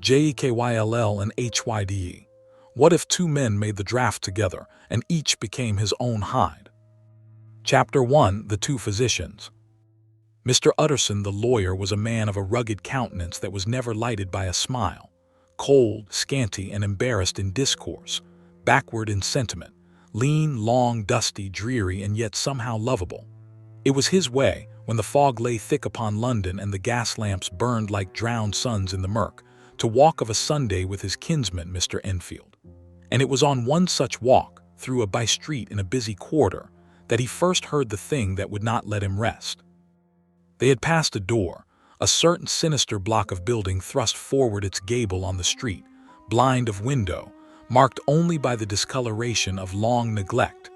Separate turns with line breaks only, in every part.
JEKYLL and HYDE. What if two men made the draft together, and each became his own Hyde? Chapter 1. The Two Physicians. Mr. Utterson the lawyer was a man of a rugged countenance that was never lighted by a smile, cold, scanty, and embarrassed in discourse, backward in sentiment, lean, long, dusty, dreary, and yet somehow lovable. It was his way, when the fog lay thick upon London and the gas lamps burned like drowned suns in the murk, to walk of a Sunday with his kinsman, Mr. Enfield. And it was on one such walk, through a by-street in a busy quarter, that he first heard the thing that would not let him rest. They had passed a door, a certain sinister block of building thrust forward its gable on the street, blind of window, marked only by the discoloration of long neglect,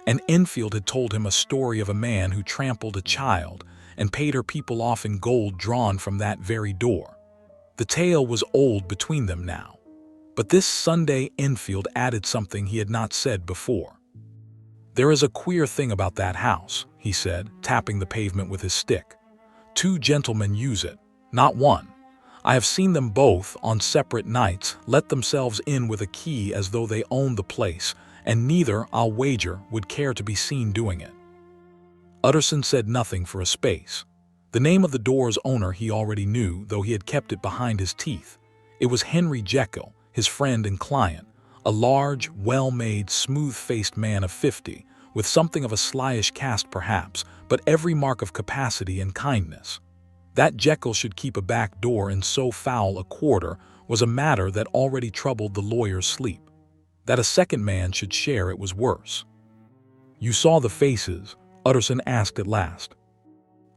and Enfield had told him a story of a man who trampled a child and paid her people off in gold drawn from that very door. The tale was old between them now, but this Sunday Enfield added something he had not said before. "There is a queer thing about that house," he said, tapping the pavement with his stick. "Two gentlemen use it, not one. I have seen them both, on separate nights, let themselves in with a key as though they owned the place, and neither, I'll wager, would care to be seen doing it." Utterson said nothing for a space. The name of the door's owner he already knew, though he had kept it behind his teeth. It was Henry Jekyll, his friend and client, a large, well-made, smooth-faced man of 50, with something of a slyish cast perhaps, but every mark of capacity and kindness. That Jekyll should keep a back door in so foul a quarter was a matter that already troubled the lawyer's sleep. That a second man should share it was worse. "You saw the faces?" Utterson asked at last.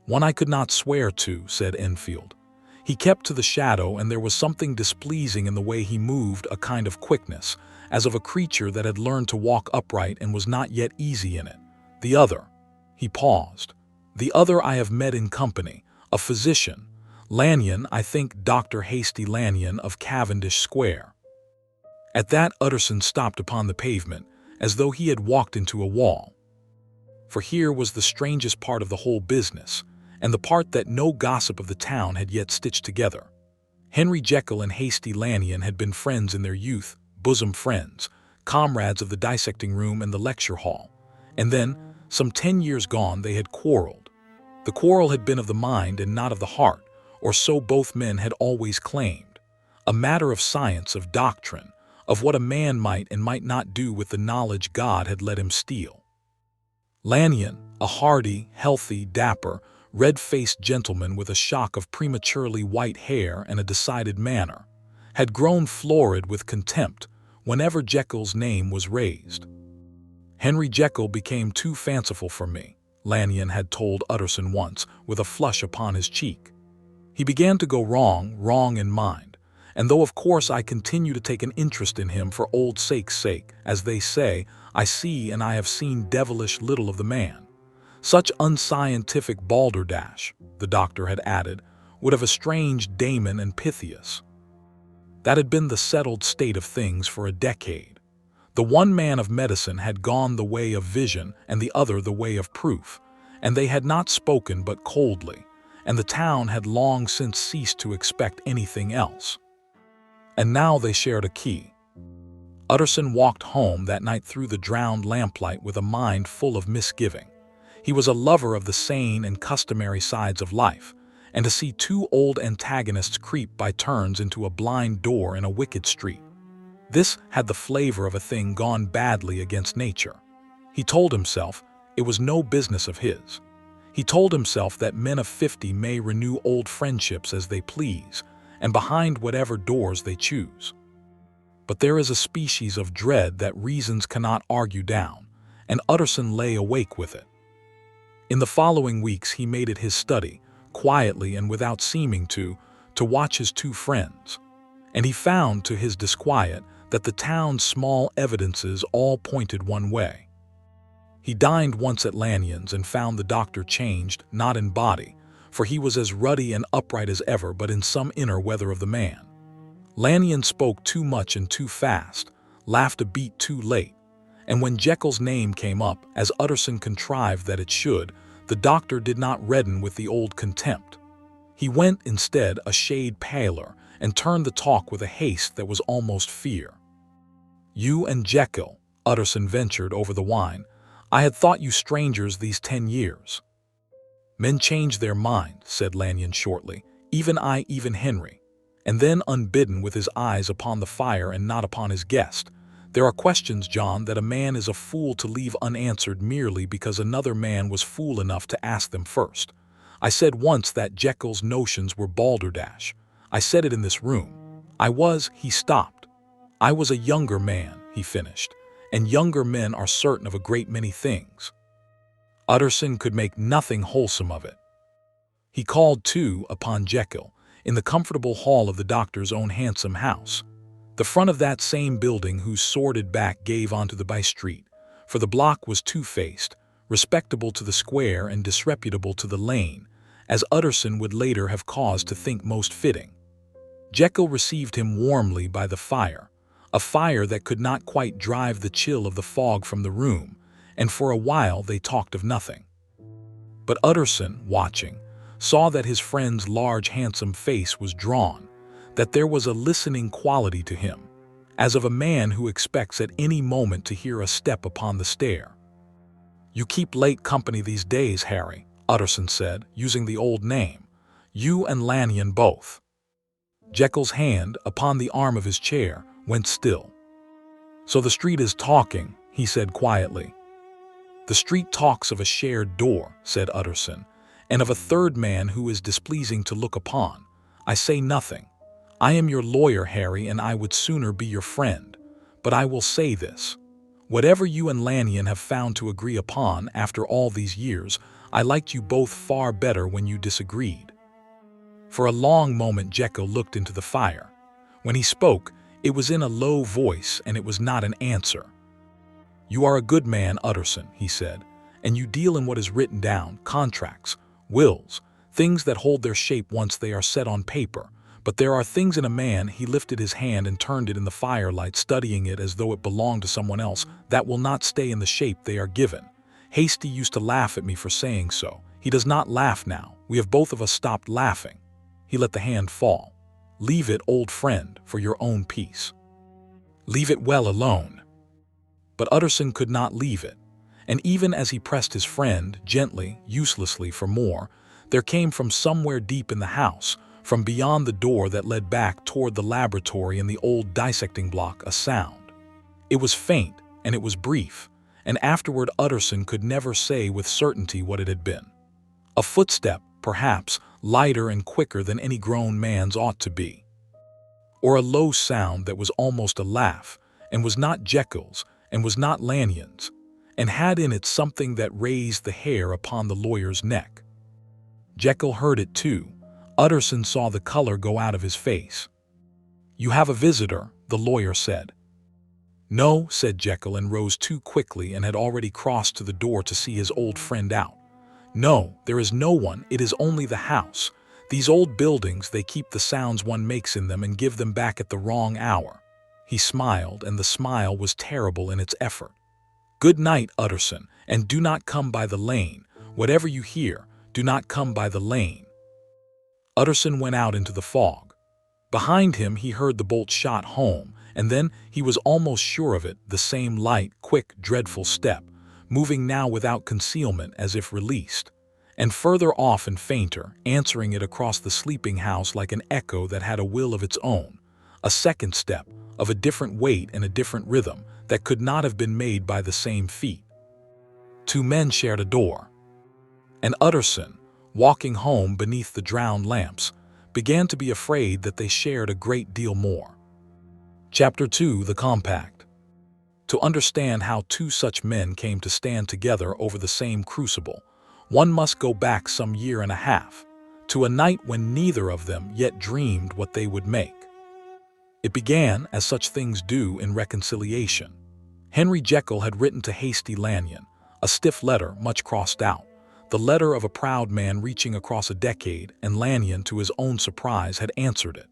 "One I could not swear to," said Enfield. "He kept to the shadow, and there was something displeasing in the way he moved, a kind of quickness, as of a creature that had learned to walk upright and was not yet easy in it. The other," he paused, "the other I have met in company, a physician, Lanyon, I think Dr. Hastie Lanyon of Cavendish Square." At that Utterson stopped upon the pavement, as though he had walked into a wall. For here was the strangest part of the whole business, and the part that no gossip of the town had yet stitched together. Henry Jekyll and Hastie Lanyon had been friends in their youth, bosom friends, comrades of the dissecting room and the lecture hall, and then, some 10 years gone, they had quarreled. The quarrel had been of the mind and not of the heart, or so both men had always claimed, a matter of science, of doctrine, of what a man might and might not do with the knowledge God had let him steal. Lanyon, a hardy, healthy, dapper, red-faced gentleman with a shock of prematurely white hair and a decided manner, had grown florid with contempt whenever Jekyll's name was raised. "Henry Jekyll became too fanciful for me," Lanyon had told Utterson once, with a flush upon his cheek. "He began to go wrong in mind, and though of course I continue to take an interest in him for old sake's sake, as they say, I see and I have seen devilish little of the man. Such unscientific balderdash," the doctor had added, "would have estranged Damon and Pythias." That had been the settled state of things for a decade. The one man of medicine had gone the way of vision and the other the way of proof, and they had not spoken but coldly, and the town had long since ceased to expect anything else. And now they shared a key. Utterson walked home that night through the drowned lamplight with a mind full of misgiving. He was a lover of the sane and customary sides of life, and to see two old antagonists creep by turns into a blind door in a wicked street, this had the flavor of a thing gone badly against nature. He told himself it was no business of his. He told himself that men of 50 may renew old friendships as they please, and behind whatever doors they choose. But there is a species of dread that reasons cannot argue down, and Utterson lay awake with it. In the following weeks he made it his study, quietly and without seeming to watch his two friends, and he found to his disquiet that the town's small evidences all pointed one way. He dined once at Lanyon's and found the doctor changed, not in body, for he was as ruddy and upright as ever, but in some inner weather of the man. Lanyon spoke too much and too fast, laughed a beat too late, and when Jekyll's name came up, as Utterson contrived that it should, the doctor did not redden with the old contempt. He went, instead, a shade paler, and turned the talk with a haste that was almost fear. "You and Jekyll," Utterson ventured over the wine. "I had thought you strangers these 10 years." "Men change their mind," said Lanyon shortly. "Even I, even Henry." And then, unbidden, with his eyes upon the fire and not upon his guest, "There are questions, John, that a man is a fool to leave unanswered merely because another man was fool enough to ask them first. I said once that Jekyll's notions were balderdash. I said it in this room. He stopped. "I was a younger man," he finished, "and younger men are certain of a great many things." Utterson could make nothing wholesome of it. He called, too, upon Jekyll, in the comfortable hall of the doctor's own handsome house, the front of that same building whose sordid back gave onto the by-street, for the block was two-faced, respectable to the square and disreputable to the lane, as Utterson would later have cause to think most fitting. Jekyll received him warmly by the fire, a fire that could not quite drive the chill of the fog from the room, and for a while they talked of nothing. But Utterson, watching, saw that his friend's large handsome face was drawn, that there was a listening quality to him, as of a man who expects at any moment to hear a step upon the stair. "You keep late company these days, Harry," Utterson said, using the old name. "You and Lanyon both." Jekyll's hand, upon the arm of his chair, went still. "So the street is talking," he said quietly. "The street talks of a shared door," said Utterson, "and of a third man who is displeasing to look upon. I say nothing. I am your lawyer, Harry, and I would sooner be your friend. But I will say this. Whatever you and Lanyon have found to agree upon after all these years, I liked you both far better when you disagreed." For a long moment Jekyll looked into the fire. When he spoke, it was in a low voice, and it was not an answer. "You are a good man, Utterson," he said, "and you deal in what is written down, contracts, wills, things that hold their shape once they are set on paper. But there are things in a man," he lifted his hand and turned it in the firelight, studying it as though it belonged to someone else, "that will not stay in the shape they are given. Hastie used to laugh at me for saying so. He does not laugh now. We have both of us stopped laughing." He let the hand fall. "Leave it, old friend, for your own peace. Leave it well alone." But Utterson could not leave it, and even as he pressed his friend, gently, uselessly, for more, there came from somewhere deep in the house, from beyond the door that led back toward the laboratory and the old dissecting block, a sound. It was faint, and it was brief, and afterward Utterson could never say with certainty what it had been. A footstep, perhaps, lighter and quicker than any grown man's ought to be. Or a low sound that was almost a laugh, and was not Jekyll's, and was not Lanyon's, and had in it something that raised the hair upon the lawyer's neck. Jekyll heard it too. Utterson saw the color go out of his face. "You have a visitor," the lawyer said. "No," said Jekyll, and rose too quickly and had already crossed to the door to see his old friend out. "No, there is no one. It is only the house. These old buildings, they keep the sounds one makes in them and give them back at the wrong hour." He smiled, and the smile was terrible in its effort. "Good night, Utterson, and do not come by the lane. Whatever you hear, do not come by the lane." Utterson went out into the fog. Behind him he heard the bolt shot home, and then, he was almost sure of it, the same light, quick, dreadful step, moving now without concealment as if released, and further off and fainter, answering it across the sleeping house like an echo that had a will of its own, a second step, of a different weight and a different rhythm, that could not have been made by the same feet. Two men shared a door, and Utterson, walking home beneath the drowned lamps, began to be afraid that they shared a great deal more. Chapter 2: The Compact. To understand how two such men came to stand together over the same crucible, one must go back some year and a half, to a night when neither of them yet dreamed what they would make. It began, as such things do, in reconciliation. Henry Jekyll had written to Hastie Lanyon, a stiff letter much crossed out, the letter of a proud man reaching across a decade, and Lanyon, to his own surprise, had answered it.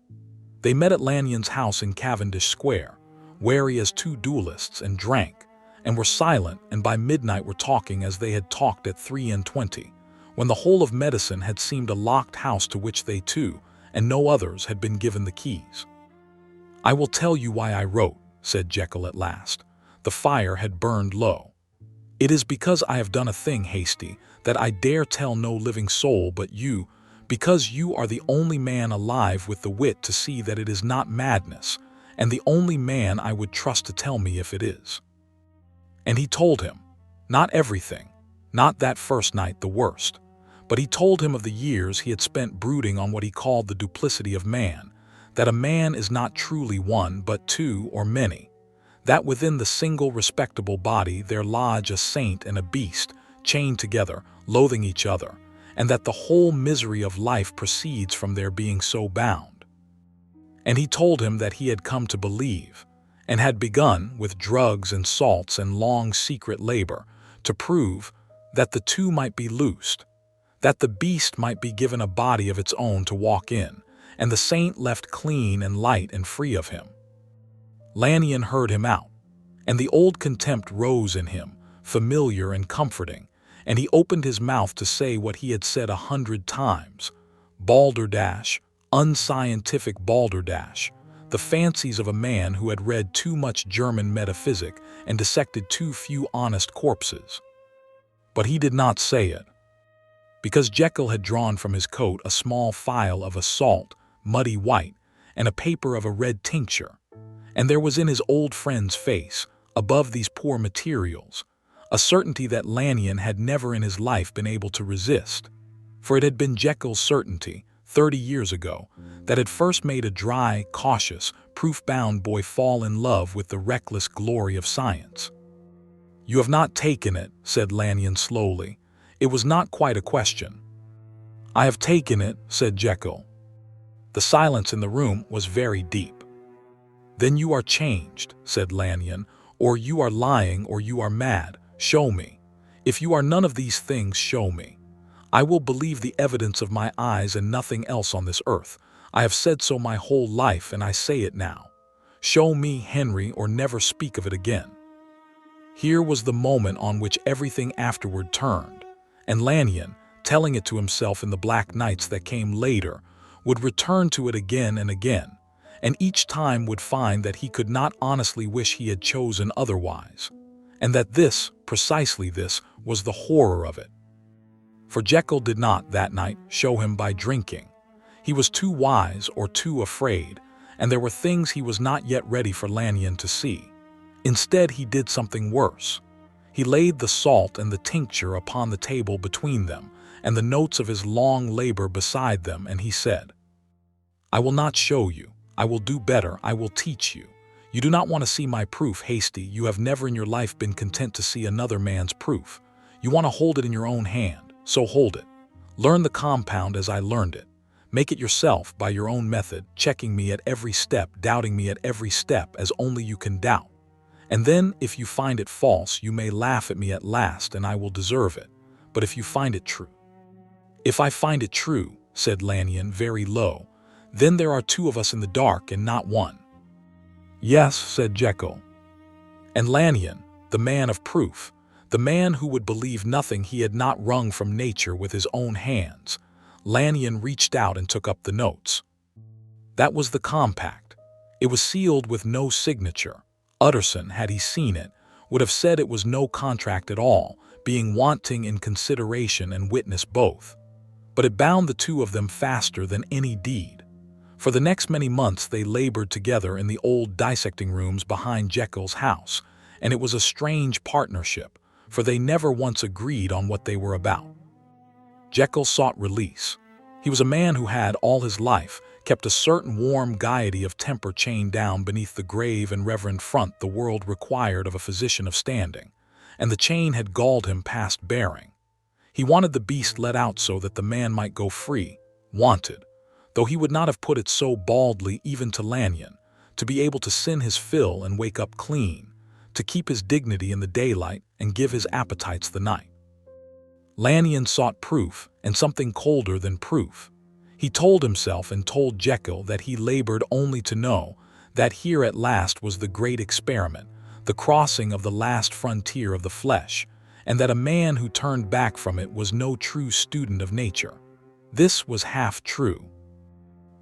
They met at Lanyon's house in Cavendish Square, wary as two duelists, and drank, and were silent, and by midnight were talking as they had talked at 23, when the whole of medicine had seemed a locked house to which they two, and no others had been given the keys. "I will tell you why I wrote," said Jekyll at last. The fire had burned low. "It is because I have done a thing, Hastie, that I dare tell no living soul but you, because you are the only man alive with the wit to see that it is not madness, and the only man I would trust to tell me if it is." And he told him, not everything, not that first night the worst, but he told him of the years he had spent brooding on what he called the duplicity of man, that a man is not truly one but two or many, that within the single respectable body there lodge a saint and a beast, chained together, loathing each other, and that the whole misery of life proceeds from their being so bound. And he told him that he had come to believe, and had begun, with drugs and salts and long secret labor, to prove that the two might be loosed, that the beast might be given a body of its own to walk in, and the saint left clean and light and free of him. Lanyon heard him out, and the old contempt rose in him, familiar and comforting, and he opened his mouth to say what he had said 100 times: balderdash, unscientific balderdash, the fancies of a man who had read too much German metaphysic and dissected too few honest corpses. But he did not say it, because Jekyll had drawn from his coat a small phial of a salt, muddy white, and a paper of a red tincture, and there was in his old friend's face, above these poor materials, a certainty that Lanyon had never in his life been able to resist, for it had been Jekyll's certainty, 30 years ago, that had first made a dry, cautious, proof-bound boy fall in love with the reckless glory of science. "You have not taken it," said Lanyon slowly. It was not quite a question. "I have taken it," said Jekyll. The silence in the room was very deep. "Then you are changed," said Lanyon, "or you are lying, or you are mad. Show me. If you are none of these things, show me. I will believe the evidence of my eyes and nothing else on this earth. I have said so my whole life, and I say it now. Show me, Henry, or never speak of it again." Here was the moment on which everything afterward turned, and Lanyon, telling it to himself in the black nights that came later, would return to it again and again, and each time would find that he could not honestly wish he had chosen otherwise, and that this, precisely this, was the horror of it. For Jekyll did not, that night, show him by drinking. He was too wise or too afraid, and there were things he was not yet ready for Lanyon to see. Instead, he did something worse. He laid the salt and the tincture upon the table between them, and the notes of his long labor beside them, and he said, "I will not show you. I will do better. I will teach you. You do not want to see my proof, Hastie. You have never in your life been content to see another man's proof. You want to hold it in your own hand, so hold it. Learn the compound as I learned it. Make it yourself by your own method, checking me at every step, doubting me at every step as only you can doubt. And then, if you find it false, you may laugh at me at last, and I will deserve it. But if you find it true—" "If I find it true," said Lanyon very low, "then there are two of us in the dark and not one." "Yes," said Jekyll. And Lanyon, the man of proof, the man who would believe nothing he had not wrung from nature with his own hands, Lanyon reached out and took up the notes. That was the compact. It was sealed with no signature. Utterson, had he seen it, would have said it was no contract at all, being wanting in consideration and witness both. But it bound the two of them faster than any deed. For the next many months they labored together in the old dissecting rooms behind Jekyll's house, and it was a strange partnership, for they never once agreed on what they were about. Jekyll sought release. He was a man who had, all his life, kept a certain warm gaiety of temper chained down beneath the grave and reverend front the world required of a physician of standing, and the chain had galled him past bearing. He wanted the beast let out so that the man might go free, wanted, though he would not have put it so baldly even to Lanyon, to be able to sin his fill and wake up clean, to keep his dignity in the daylight and give his appetites the night. Lanyon sought proof, and something colder than proof. He told himself and told Jekyll that he labored only to know that here at last was the great experiment, the crossing of the last frontier of the flesh, and that a man who turned back from it was no true student of nature. This was half true.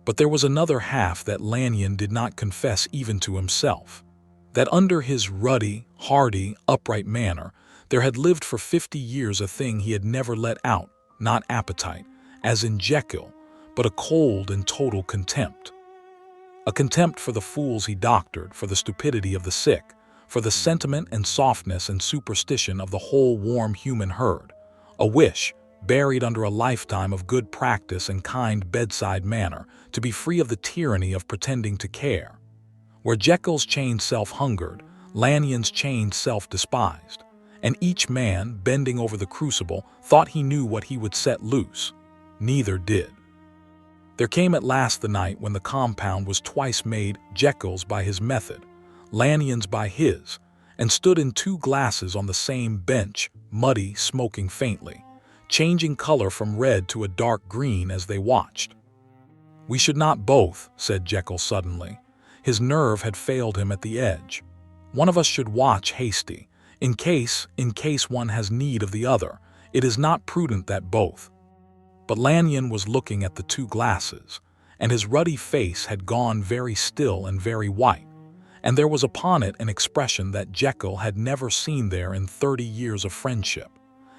But there was another half that Lanyon did not confess even to himself. That under his ruddy, hearty, upright manner, there had lived for 50 years a thing he had never let out, not appetite, as in Jekyll, but a cold and total contempt. A contempt for the fools he doctored, for the stupidity of the sick, for the sentiment and softness and superstition of the whole warm human herd. A wish, buried under a lifetime of good practice and kind bedside manner, to be free of the tyranny of pretending to care. Where Jekyll's chained self hungered, Lanyon's chained self despised, and each man, bending over the crucible, thought he knew what he would set loose. Neither did. There came at last the night when the compound was twice made, Jekyll's by his method, Lanyon's by his, and stood in 2 glasses on the same bench, muddy, smoking faintly, changing color from red to a dark green as they watched. "We should not both," said Jekyll suddenly. His nerve had failed him at the edge. "One of us should watch Hastie. In case one has need of the other, it is not prudent that both." But Lanyon was looking at the 2 glasses, and his ruddy face had gone very still and very white, and there was upon it an expression that Jekyll had never seen there in 30 years of friendship,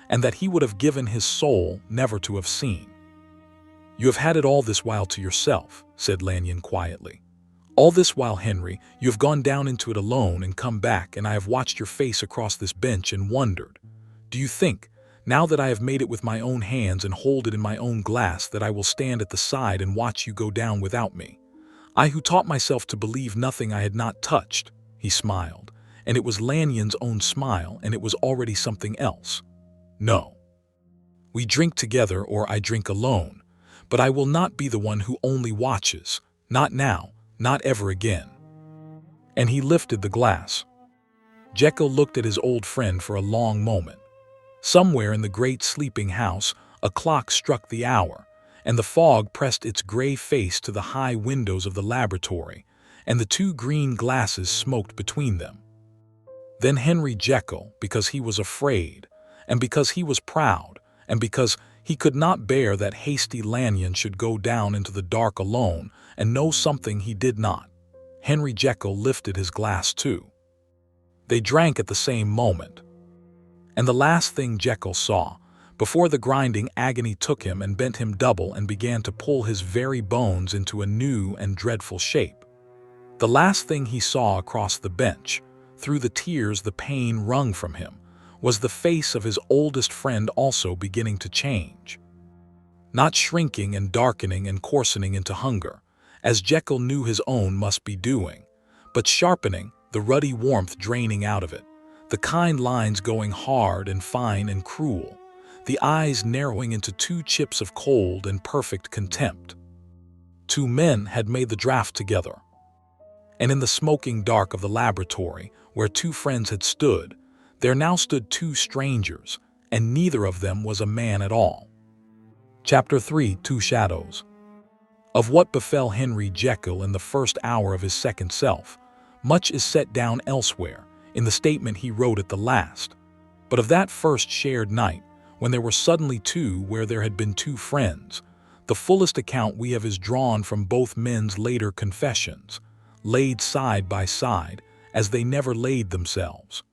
and that he would have given his soul never to have seen. "You have had it all this while to yourself," said Lanyon quietly. "All this while, Henry, you have gone down into it alone and come back, and I have watched your face across this bench and wondered. Do you think, now that I have made it with my own hands and hold it in my own glass, that I will stand at the side and watch you go down without me? I who taught myself to believe nothing I had not touched." He smiled, and it was Lanyon's own smile, and it was already something else. "No. We drink together, or I drink alone, but I will not be the one who only watches, not now, not ever again." And he lifted the glass. Jekyll looked at his old friend for a long moment. Somewhere in the great sleeping house, a clock struck the hour, and the fog pressed its gray face to the high windows of the laboratory, and the 2 green glasses smoked between them. Then Henry Jekyll, because he was afraid, and because he was proud, and because he could not bear that Hastie Lanyon should go down into the dark alone and know something he did not, Henry Jekyll lifted his glass too. They drank at the same moment. And the last thing Jekyll saw, before the grinding agony took him and bent him double and began to pull his very bones into a new and dreadful shape, the last thing he saw across the bench, through the tears the pain wrung from him, was the face of his oldest friend also beginning to change. Not shrinking and darkening and coarsening into hunger, as Jekyll knew his own must be doing, but sharpening, the ruddy warmth draining out of it, the kind lines going hard and fine and cruel, the eyes narrowing into 2 chips of cold and perfect contempt. 2 men had made the draught together. And in the smoking dark of the laboratory, where 2 friends had stood, there now stood 2 strangers, and neither of them was a man at all. Chapter 3: 2 Shadows. Of what befell Henry Jekyll in the first hour of his second self, much is set down elsewhere, in the statement he wrote at the last. But of that first shared night, when there were suddenly 2 where there had been 2 friends, the fullest account we have is drawn from both men's later confessions, laid side by side, as they never laid themselves.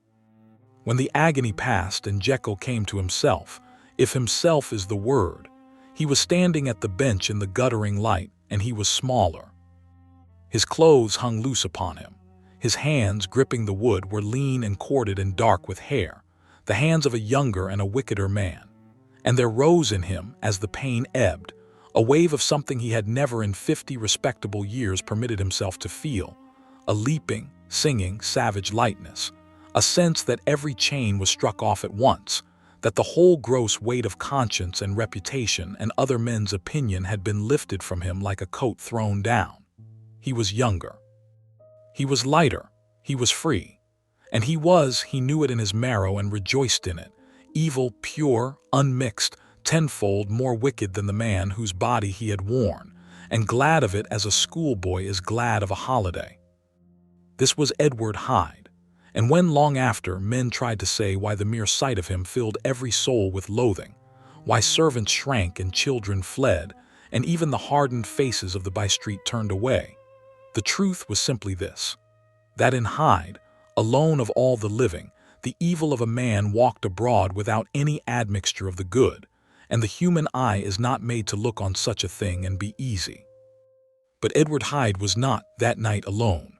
When the agony passed and Jekyll came to himself, if himself is the word, he was standing at the bench in the guttering light, and he was smaller. His clothes hung loose upon him. His hands, gripping the wood, were lean and corded and dark with hair, the hands of a younger and a wickeder man. And there rose in him, as the pain ebbed, a wave of something he had never in 50 respectable years permitted himself to feel, a leaping, singing, savage lightness, a sense that every chain was struck off at once, that the whole gross weight of conscience and reputation and other men's opinion had been lifted from him like a coat thrown down. He was younger. He was lighter. He was free. And he knew it in his marrow and rejoiced in it, evil, pure, unmixed, tenfold more wicked than the man whose body he had worn, and glad of it as a schoolboy is glad of a holiday. This was Edward Hyde. And when long after men tried to say why the mere sight of him filled every soul with loathing, why servants shrank and children fled, and even the hardened faces of the by-street turned away. The truth was simply this: that in Hyde, alone of all the living, the evil of a man walked abroad without any admixture of the good, and the human eye is not made to look on such a thing and be easy. But Edward Hyde was not, that night, alone.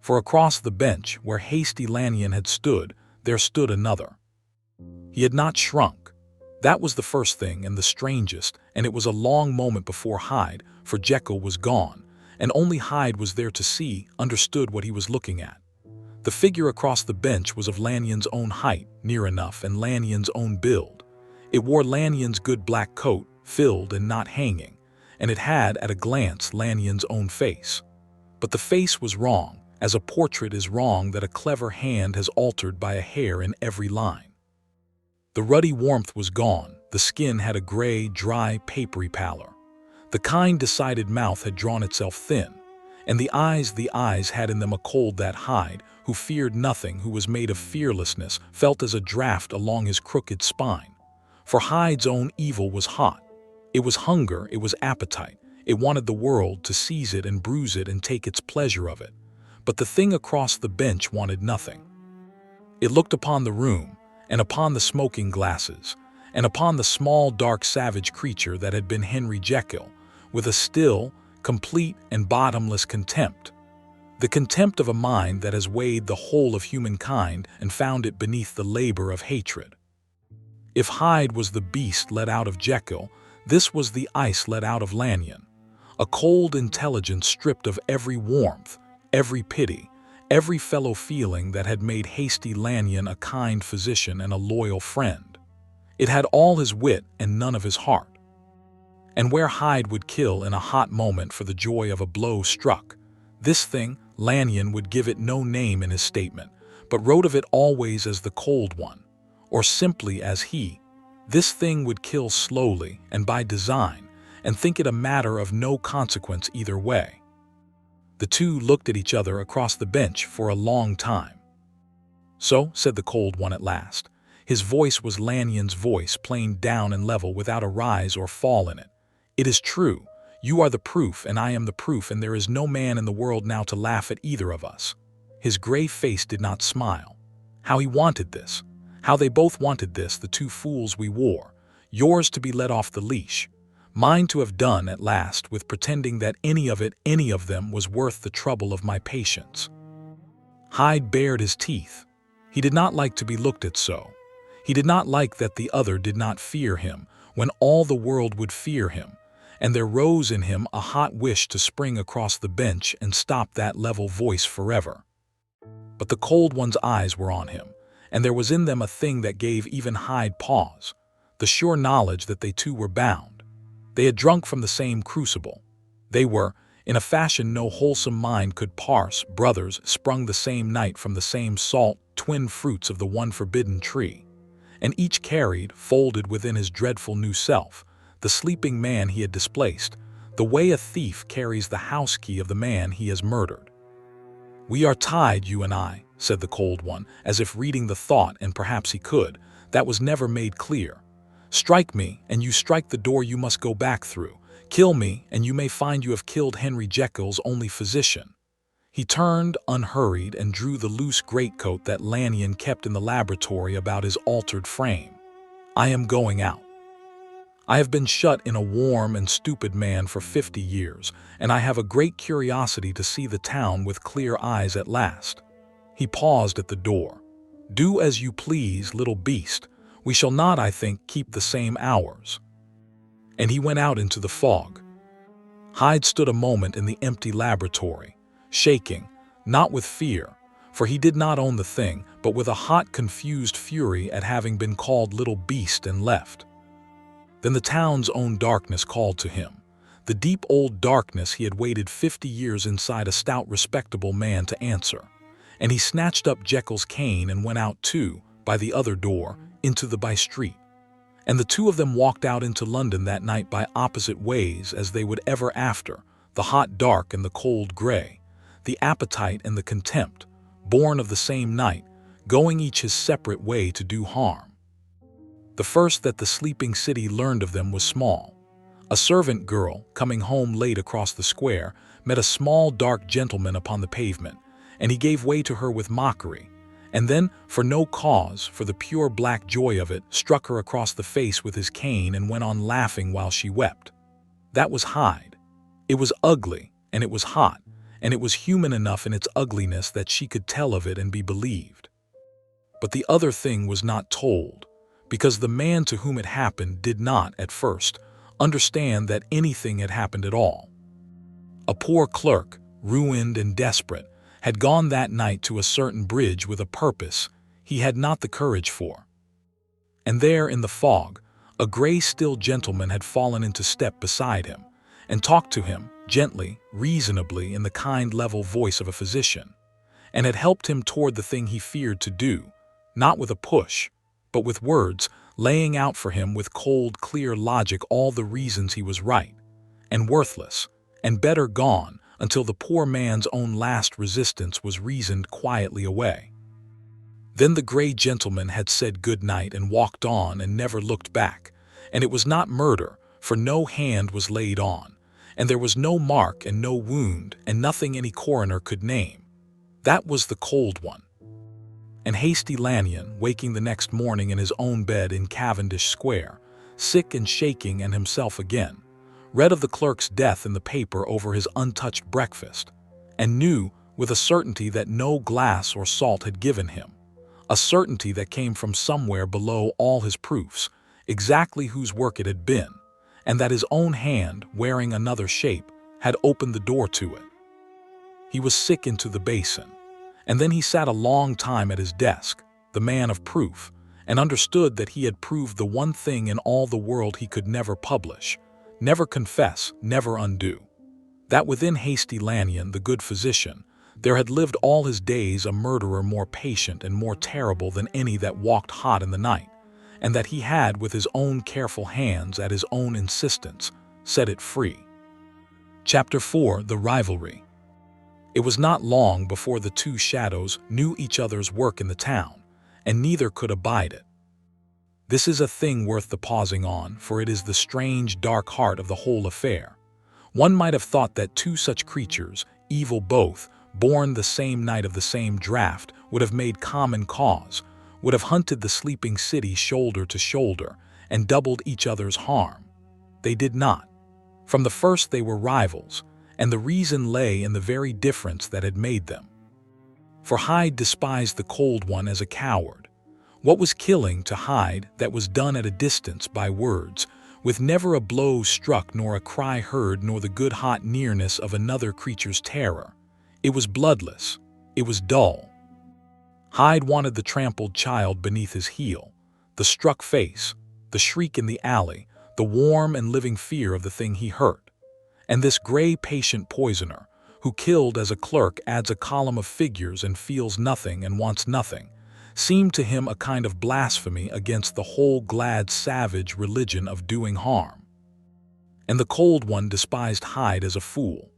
For across the bench where Hastie Lanyon had stood, there stood another. He had not shrunk. That was the first thing and the strangest, and it was a long moment before Hyde, for Jekyll was gone, and only Hyde was there to see, understood what he was looking at. The figure across the bench was of Lanyon's own height, near enough, and Lanyon's own build. It wore Lanyon's good black coat, filled and not hanging, and it had, at a glance, Lanyon's own face. But the face was wrong, as a portrait is wrong that a clever hand has altered by a hair in every line. The ruddy warmth was gone, the skin had a gray, dry, papery pallor. The kind, decided mouth had drawn itself thin, and the eyes had in them a cold that Hyde, who feared nothing, who was made of fearlessness, felt as a draught along his crooked spine. For Hyde's own evil was hot. It was hunger, it was appetite. It wanted the world to seize it and bruise it and take its pleasure of it. But the thing across the bench wanted nothing. It looked upon the room, and upon the smoking glasses, and upon the small, dark, savage creature that had been Henry Jekyll, with a still, complete, and bottomless contempt. The contempt of a mind that has weighed the whole of humankind and found it beneath the labor of hatred. If Hyde was the beast let out of Jekyll, this was the ice let out of Lanyon, a cold intelligence stripped of every warmth, every pity, every fellow feeling that had made Hastie Lanyon a kind physician and a loyal friend. It had all his wit and none of his heart. And where Hyde would kill in a hot moment for the joy of a blow struck, this thing, Lanyon would give it no name in his statement, but wrote of it always as the cold one, or simply as he. This thing would kill slowly and by design, and think it a matter of no consequence either way. The two looked at each other across the bench for a long time. "So," said the cold one at last. His voice was Lanyon's voice, plain down and level, without a rise or fall in it. "It is true. You are the proof, and I am the proof, and there is no man in the world now to laugh at either of us." His gray face did not smile. How he wanted this! How they both wanted this, the two fools we wore. Yours to be let off the leash. Mine to have done, at last, with pretending that any of them, was worth the trouble of my patience. Hyde bared his teeth. He did not like to be looked at so. He did not like that the other did not fear him, when all the world would fear him, and there rose in him a hot wish to spring across the bench and stop that level voice forever. But the cold one's eyes were on him, and there was in them a thing that gave even Hyde pause, the sure knowledge that they two were bound. They had drunk from the same crucible. They were, in a fashion no wholesome mind could parse, brothers sprung the same night from the same salt, twin fruits of the one forbidden tree. And each carried, folded within his dreadful new self, the sleeping man he had displaced, the way a thief carries the house key of the man he has murdered. "We are tied, you and I," said the cold one, as if reading the thought, and perhaps he could, that was never made clear. "Strike me, and you strike the door you must go back through. Kill me, and you may find you have killed Henry Jekyll's only physician." He turned, unhurried, and drew the loose greatcoat that Lanyon kept in the laboratory about his altered frame. "I am going out. I have been shut in a warm and stupid man for 50 years, and I have a great curiosity to see the town with clear eyes at last." He paused at the door. "Do as you please, little beast. We shall not, I think, keep the same hours." And he went out into the fog. Hyde stood a moment in the empty laboratory, shaking, not with fear, for he did not own the thing, but with a hot, confused fury at having been called little beast and left. Then the town's own darkness called to him, the deep old darkness he had waited 50 years inside a stout, respectable man to answer, and he snatched up Jekyll's cane and went out too, by the other door, into the by-street. And the two of them walked out into London that night by opposite ways as they would ever after, the hot dark and the cold gray, the appetite and the contempt, born of the same night, going each his separate way to do harm. The first that the sleeping city learned of them was small, A servant girl, coming home late across the square, met a small dark gentleman upon the pavement, and he gave way to her with mockery, and then, for no cause, for the pure black joy of it, struck her across the face with his cane and went on laughing while she wept. That was Hyde. It was ugly, and it was hot, and it was human enough in its ugliness that she could tell of it and be believed. But the other thing was not told, because the man to whom it happened did not, at first, understand that anything had happened at all. A poor clerk, ruined and desperate, had gone that night to a certain bridge with a purpose he had not the courage for. And there, in the fog, a gray still gentleman had fallen into step beside him, and talked to him, gently, reasonably, in the kind level voice of a physician, and had helped him toward the thing he feared to do, not with a push, but with words, laying out for him with cold, clear logic all the reasons he was right, and worthless, and better gone, until the poor man's own last resistance was reasoned quietly away. Then the gray gentleman had said good night and walked on and never looked back, and it was not murder, for no hand was laid on, and there was no mark and no wound and nothing any coroner could name. That was the cold one. And Hastie Lanyon, waking the next morning in his own bed in Cavendish Square, sick and shaking and himself again, read of the clerk's death in the paper over his untouched breakfast, and knew with a certainty that no glass or salt had given him, a certainty that came from somewhere below all his proofs, exactly whose work it had been, and that his own hand, wearing another shape, had opened the door to it. He was sick into the basin, and then he sat a long time at his desk, the man of proof, and understood that he had proved the one thing in all the world he could never publish, never confess, never undo. That within Hastie Lanyon, the good physician, there had lived all his days a murderer more patient and more terrible than any that walked hot in the night, and that he had, with his own careful hands, at his own insistence, set it free. Chapter 4: The Rivalry. It was not long before the two shadows knew each other's work in the town, and neither could abide it. This is a thing worth the pausing on, for it is the strange, dark heart of the whole affair. One might have thought that two such creatures, evil both, born the same night of the same draught, would have made common cause, would have hunted the sleeping city shoulder to shoulder, and doubled each other's harm. They did not. From the first they were rivals, and the reason lay in the very difference that had made them. For Hyde despised the cold one as a coward. What was killing to Hyde that was done at a distance by words, with never a blow struck nor a cry heard nor the good hot nearness of another creature's terror? It was bloodless. It was dull. Hyde wanted the trampled child beneath his heel, the struck face, the shriek in the alley, the warm and living fear of the thing he hurt. And this gray patient poisoner, who killed as a clerk adds a column of figures and feels nothing and wants nothing, seemed to him a kind of blasphemy against the whole glad savage religion of doing harm. And the cold one despised Hyde as a fool.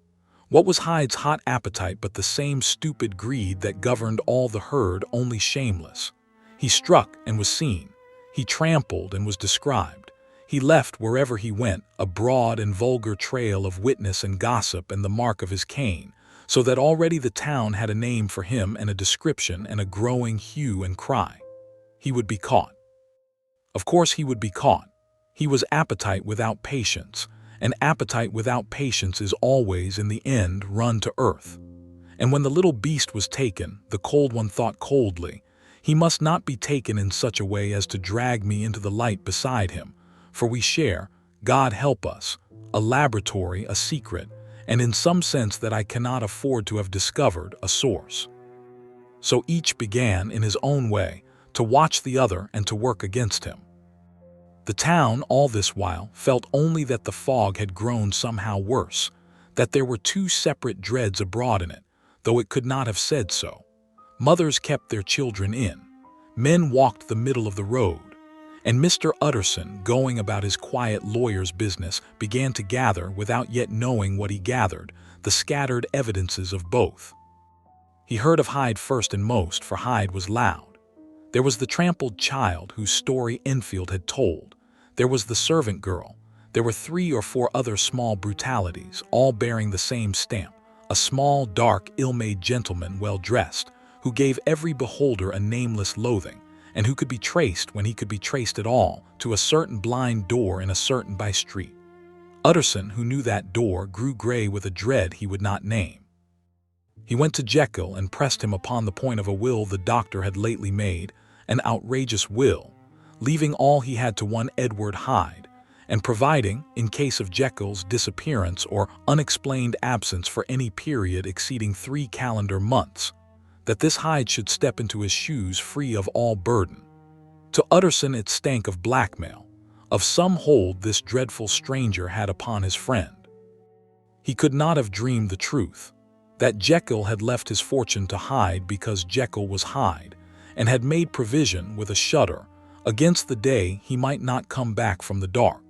What was Hyde's hot appetite but the same stupid greed that governed all the herd, only shameless? He struck and was seen. He trampled and was described. He left wherever he went a broad and vulgar trail of witness and gossip and the mark of his cane, so that already the town had a name for him and a description and a growing hue and cry. He would be caught. Of course he would be caught. He was appetite without patience, and appetite without patience is always, in the end, run to earth. And when the little beast was taken, the cold one thought coldly, he must not be taken in such a way as to drag me into the light beside him, for we share, God help us, a laboratory, a secret, and in some sense that I cannot afford to have discovered, a source. So each began, in his own way, to watch the other and to work against him. The town, all this while, felt only that the fog had grown somehow worse, that there were two separate dreads abroad in it, though it could not have said so. Mothers kept their children in. Men walked the middle of the road. And Mr. Utterson, going about his quiet lawyer's business, began to gather, without yet knowing what he gathered, the scattered evidences of both. He heard of Hyde first and most, for Hyde was loud. There was the trampled child whose story Enfield had told. There was the servant girl. There were 3 or 4 other small brutalities, all bearing the same stamp, a small, dark, ill-made gentleman well-dressed, who gave every beholder a nameless loathing, and who could be traced, when he could be traced at all, to a certain blind door in a certain by-street. Utterson, who knew that door, grew grey with a dread he would not name. He went to Jekyll and pressed him upon the point of a will the doctor had lately made, an outrageous will, leaving all he had to one Edward Hyde, and providing, in case of Jekyll's disappearance or unexplained absence for any period exceeding 3 calendar months, that this Hyde should step into his shoes free of all burden. To Utterson it stank of blackmail, of some hold this dreadful stranger had upon his friend. He could not have dreamed the truth, that Jekyll had left his fortune to Hyde because Jekyll was Hyde, and had made provision with a shudder against the day he might not come back from the dark.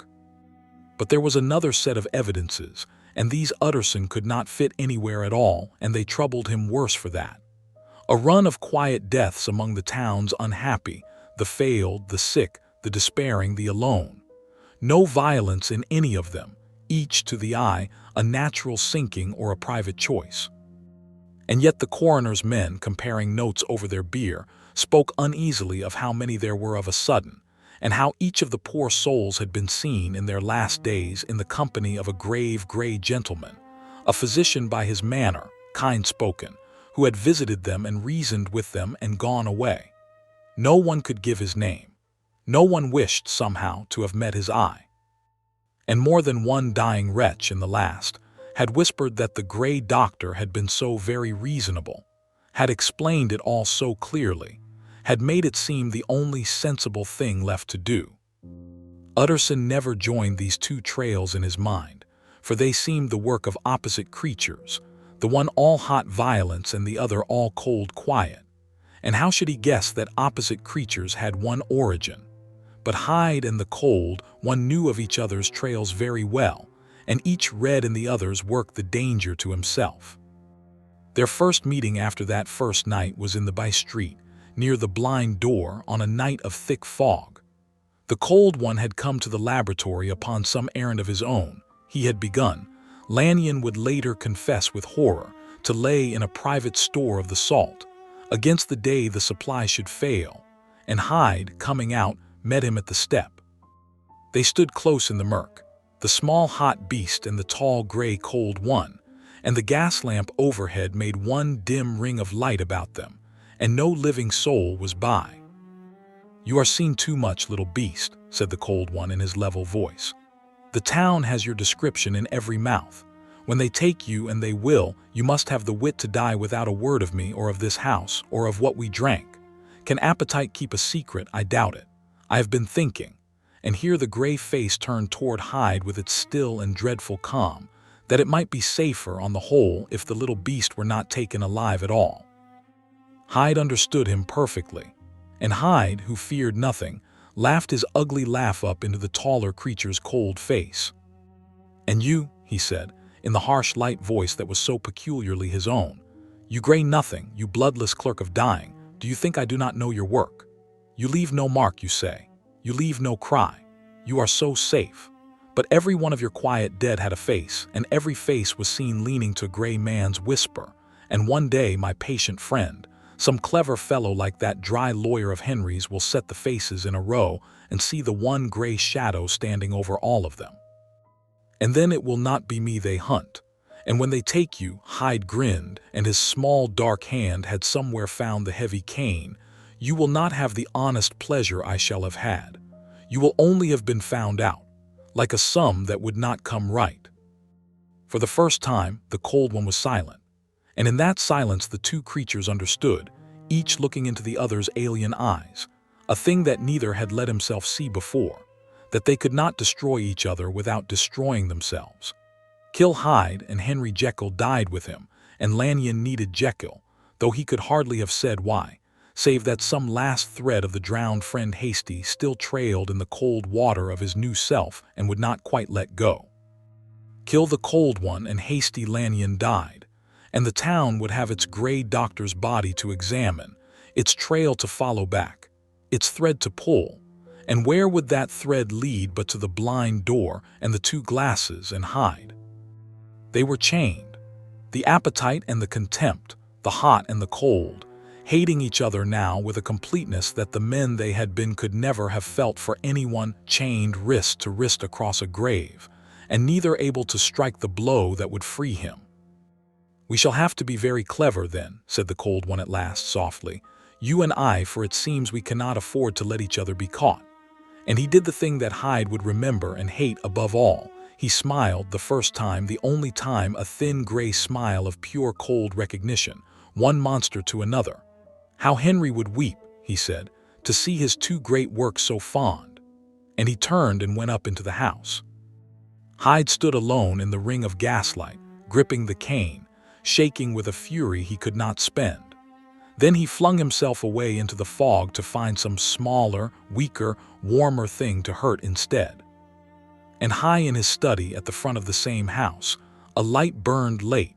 But there was another set of evidences, and these Utterson could not fit anywhere at all, and they troubled him worse for that. A run of quiet deaths among the town's unhappy, the failed, the sick, the despairing, the alone. No violence in any of them, each to the eye a natural sinking or a private choice. And yet the coroner's men, comparing notes over their beer, spoke uneasily of how many there were of a sudden, and how each of the poor souls had been seen in their last days in the company of a grave grey gentleman, a physician by his manner, kind-spoken, who had visited them and reasoned with them and gone away. No one could give his name. No one wished, somehow, to have met his eye. And more than one dying wretch in the last had whispered that the grey doctor had been so very reasonable, had explained it all so clearly, had made it seem the only sensible thing left to do. Utterson never joined these 2 trails in his mind, for they seemed the work of opposite creatures, the one all hot violence and the other all cold quiet. And how should he guess that opposite creatures had one origin? But Hyde and the cold one knew of each other's trails very well, and each read in the other's work the danger to himself. Their first meeting after that first night was in the by-street, near the blind door, on a night of thick fog. The cold one had come to the laboratory upon some errand of his own. He had begun, Lanyon would later confess with horror, to lay in a private store of the salt, against the day the supply should fail, and Hyde, coming out, met him at the step. They stood close in the murk, the small hot beast and the tall grey cold one, and the gas lamp overhead made one dim ring of light about them, and no living soul was by. "You are seen too much, little beast," said the cold one in his level voice. "The town has your description in every mouth. When they take you, and they will, you must have the wit to die without a word of me or of this house, or of what we drank. Can appetite keep a secret? I doubt it. I have been thinking," and here the grey face turned toward Hyde with its still and dreadful calm, "that it might be safer, on the whole, if the little beast were not taken alive at all." Hyde understood him perfectly, and Hyde, who feared nothing, laughed his ugly laugh up into the taller creature's cold face. "And you," he said, in the harsh light voice that was so peculiarly his own, "you grey nothing, you bloodless clerk of dying, do you think I do not know your work? You leave no mark, you say. You leave no cry. You are so safe. But every one of your quiet dead had a face, and every face was seen leaning to a grey man's whisper, and one day my patient friend, some clever fellow like that dry lawyer of Henry's, will set the faces in a row and see the one grey shadow standing over all of them. And then it will not be me they hunt. And when they take you," Hyde grinned, and his small dark hand had somewhere found the heavy cane, "you will not have the honest pleasure I shall have had. You will only have been found out, like a sum that would not come right." For the first time, the cold one was silent, and in that silence the 2 creatures understood, each looking into the other's alien eyes, a thing that neither had let himself see before, that they could not destroy each other without destroying themselves. JEKYLL Hyde and Henry Jekyll died with him, and Lanyon needed Jekyll, though he could hardly have said why, save that some last thread of the drowned friend Hastie still trailed in the cold water of his new self and would not quite let go. JEKYLL the cold one and Hastie Lanyon died, and the town would have its grey doctor's body to examine, its trail to follow back, its thread to pull, And where would that thread lead but to the blind door and the two glasses and Hyde? They were chained. The appetite and the contempt, the hot and the cold, hating each other now with a completeness that the men they had been could never have felt for anyone, chained wrist to wrist across a grave, and neither able to strike the blow that would free him. "We shall have to be very clever then," said the cold one at last softly, "you and I, for it seems we cannot afford to let each other be caught." And he did the thing that Hyde would remember and hate above all. He smiled the first time, the only time, a thin gray smile of pure cold recognition, one monster to another. "How Henry would weep," he said, "to see his two great works so fond." And he turned and went up into the house. Hyde stood alone in the ring of gaslight, gripping the cane, shaking with a fury he could not spend. Then he flung himself away into the fog to find some smaller, weaker, warmer thing to hurt instead. And high in his study at the front of the same house, a light burned late,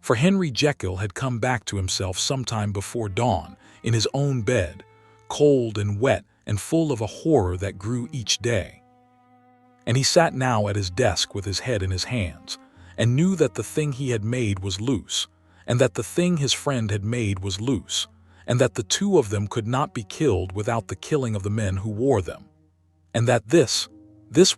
for Henry Jekyll had come back to himself sometime before dawn, in his own bed, cold and wet and full of a horror that grew each day. And he sat now at his desk with his head in his hands, and knew that the thing he had made was loose, and that the thing his friend had made was loose, and that the two of them could not be killed without the killing of the men who wore them, and that this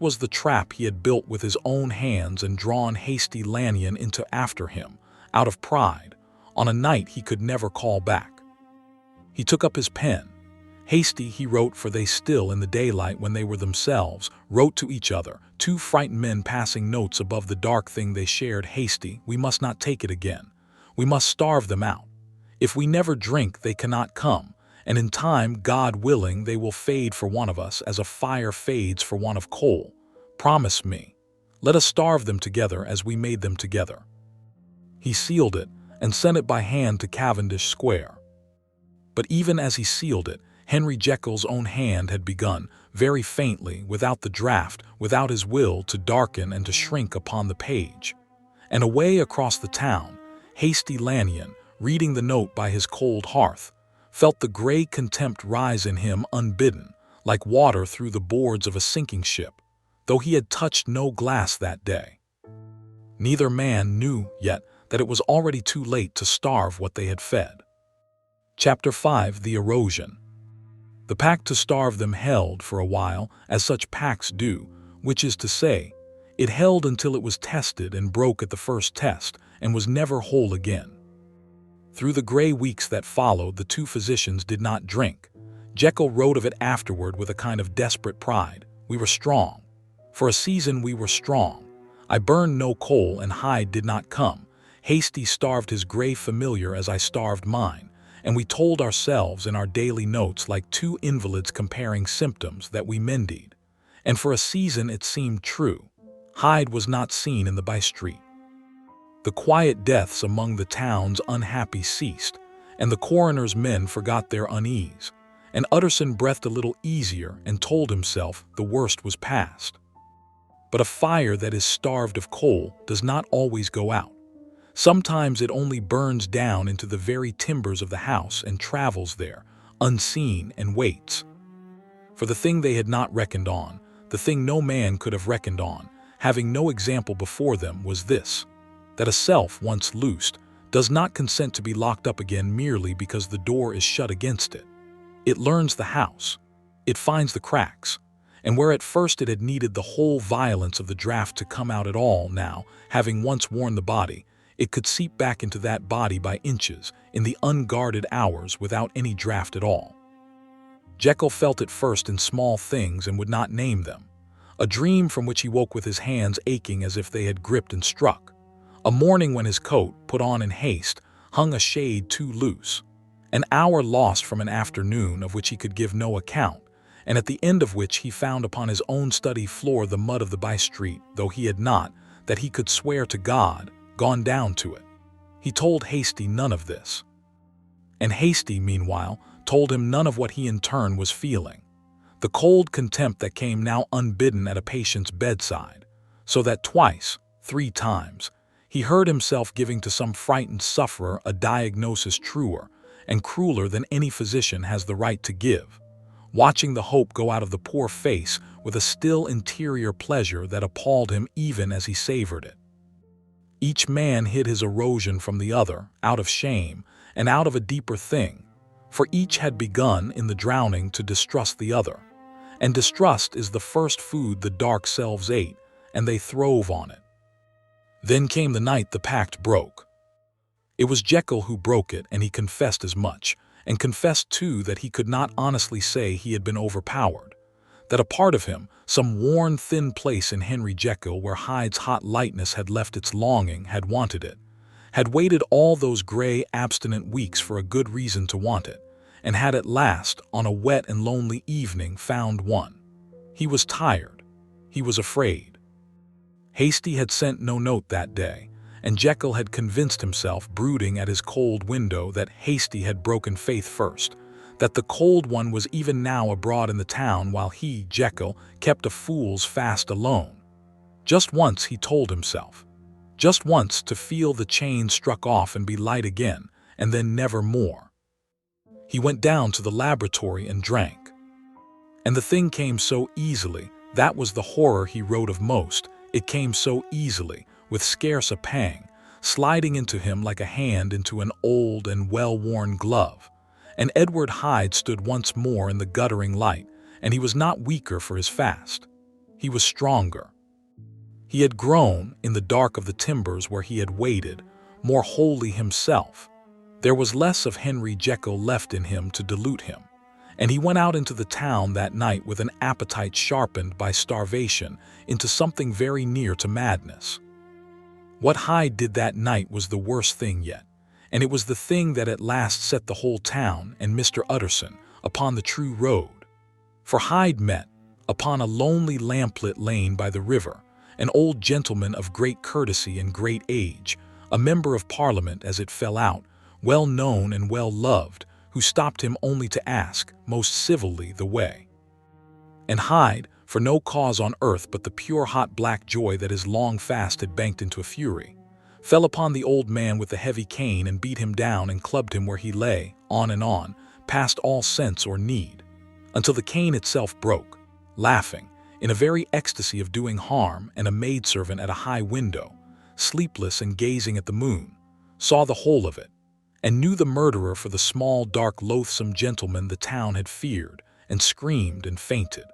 was the trap he had built with his own hands and drawn Hastie Lanyon into after him, out of pride, on a night he could never call back. He took up his pen. Hasty he wrote, for they still in the daylight when they were themselves, wrote to each other, two frightened men passing notes above the dark thing they shared. "Hasty, we must not take it again. We must starve them out. If we never drink, they cannot come, and in time, God willing, they will fade for one of us as a fire fades for one of coal. Promise me. Let us starve them together as we made them together." He sealed it and sent it by hand to Cavendish Square. But even as he sealed it, Henry Jekyll's own hand had begun, very faintly, without the draught, without his will, to darken and to shrink upon the page. And away across the town, Hastie Lanyon, reading the note by his cold hearth, felt the gray contempt rise in him unbidden, like water through the boards of a sinking ship, though he had touched no glass that day. Neither man knew yet that it was already too late to starve what they had fed. Chapter 5: The Erosion. The pact to starve them held for a while, as such pacts do, which is to say, it held until it was tested and broke at the first test, and was never whole again. Through the gray weeks that followed, the two physicians did not drink. Jekyll wrote of it afterward with a kind of desperate pride. "We were strong. For a season we were strong. I burned no coal, and Hyde did not come. Hastie starved his gray familiar as I starved mine, and we told ourselves in our daily notes like two invalids comparing symptoms that we mended. And for a season it seemed true. Hyde was not seen in the by-street. The quiet deaths among the town's unhappy ceased, and the coroner's men forgot their unease, and Utterson breathed a little easier and told himself the worst was past. But a fire that is starved of coal does not always go out. Sometimes it only burns down into the very timbers of the house and travels there, unseen, and waits. For the thing they had not reckoned on, the thing no man could have reckoned on, having no example before them, was this: that a self once loosed does not consent to be locked up again merely because the door is shut against it. It learns the house. It finds the cracks. And where at first it had needed the whole violence of the draught to come out at all, now, having once worn the body, it could seep back into that body by inches in the unguarded hours without any draught at all. Jekyll felt it first in small things and would not name them. A dream from which he woke with his hands aching as if they had gripped and struck. A morning when his coat, put on in haste, hung a shade too loose. An hour lost from an afternoon of which he could give no account, and at the end of which he found upon his own study floor the mud of the by-street, though he had not, that he could swear to God, gone down to it. He told Hastie none of this. And Hastie, meanwhile, told him none of what he in turn was feeling. The cold contempt that came now unbidden at a patient's bedside, so that twice, 3 times, he heard himself giving to some frightened sufferer a diagnosis truer and crueler than any physician has the right to give. watching the hope go out of the poor face with a still interior pleasure that appalled him even as he savored it. Each man hid his erosion from the other, out of shame, and out of a deeper thing, for each had begun in the drowning to distrust the other, and distrust is the first food the dark selves ate, and they throve on it. Then came the night the pact broke. It was Jekyll who broke it, and he confessed as much, and confessed too that he could not honestly say he had been overpowered, that a part of him, some worn thin place in Henry Jekyll where Hyde's hot lightness had left its longing, had wanted it, had waited all those gray, abstinent weeks for a good reason to want it, and had at last, on a wet and lonely evening, found one. He was tired. He was afraid. Hastie had sent no note that day, and Jekyll had convinced himself, brooding at his cold window, that Hastie had broken faith first, that the cold one was even now abroad in the town while he, Jekyll, kept a fool's fast alone. Just once, he told himself. Just once to feel the chain struck off and be light again, and then never more. He went down to the laboratory and drank. And the thing came so easily, that was the horror he wrote of most. It came so easily, with scarce a pang, sliding into him like a hand into an old and well-worn glove. And Edward Hyde stood once more in the guttering light, and he was not weaker for his fast. He was stronger. He had grown, in the dark of the timbers where he had waited, more wholly himself. There was less of Henry Jekyll left in him to dilute him, and he went out into the town that night with an appetite sharpened by starvation into something very near to madness. What Hyde did that night was the worst thing yet, and it was the thing that at last set the whole town and Mr. Utterson upon the true road. For Hyde met, upon a lonely lamplit lane by the river, an old gentleman of great courtesy and great age, a member of Parliament as it fell out, well known and well loved, who stopped him only to ask, most civilly, the way. And Hyde, for no cause on earth but the pure hot black joy that his long fast had banked into a fury, fell upon the old man with the heavy cane and beat him down and clubbed him where he lay, on and on, past all sense or need, until the cane itself broke, laughing, in a very ecstasy of doing harm, and a maidservant at a high window, sleepless and gazing at the moon, saw the whole of it, and knew the murderer for the small, dark, loathsome gentleman the town had feared, and screamed and fainted.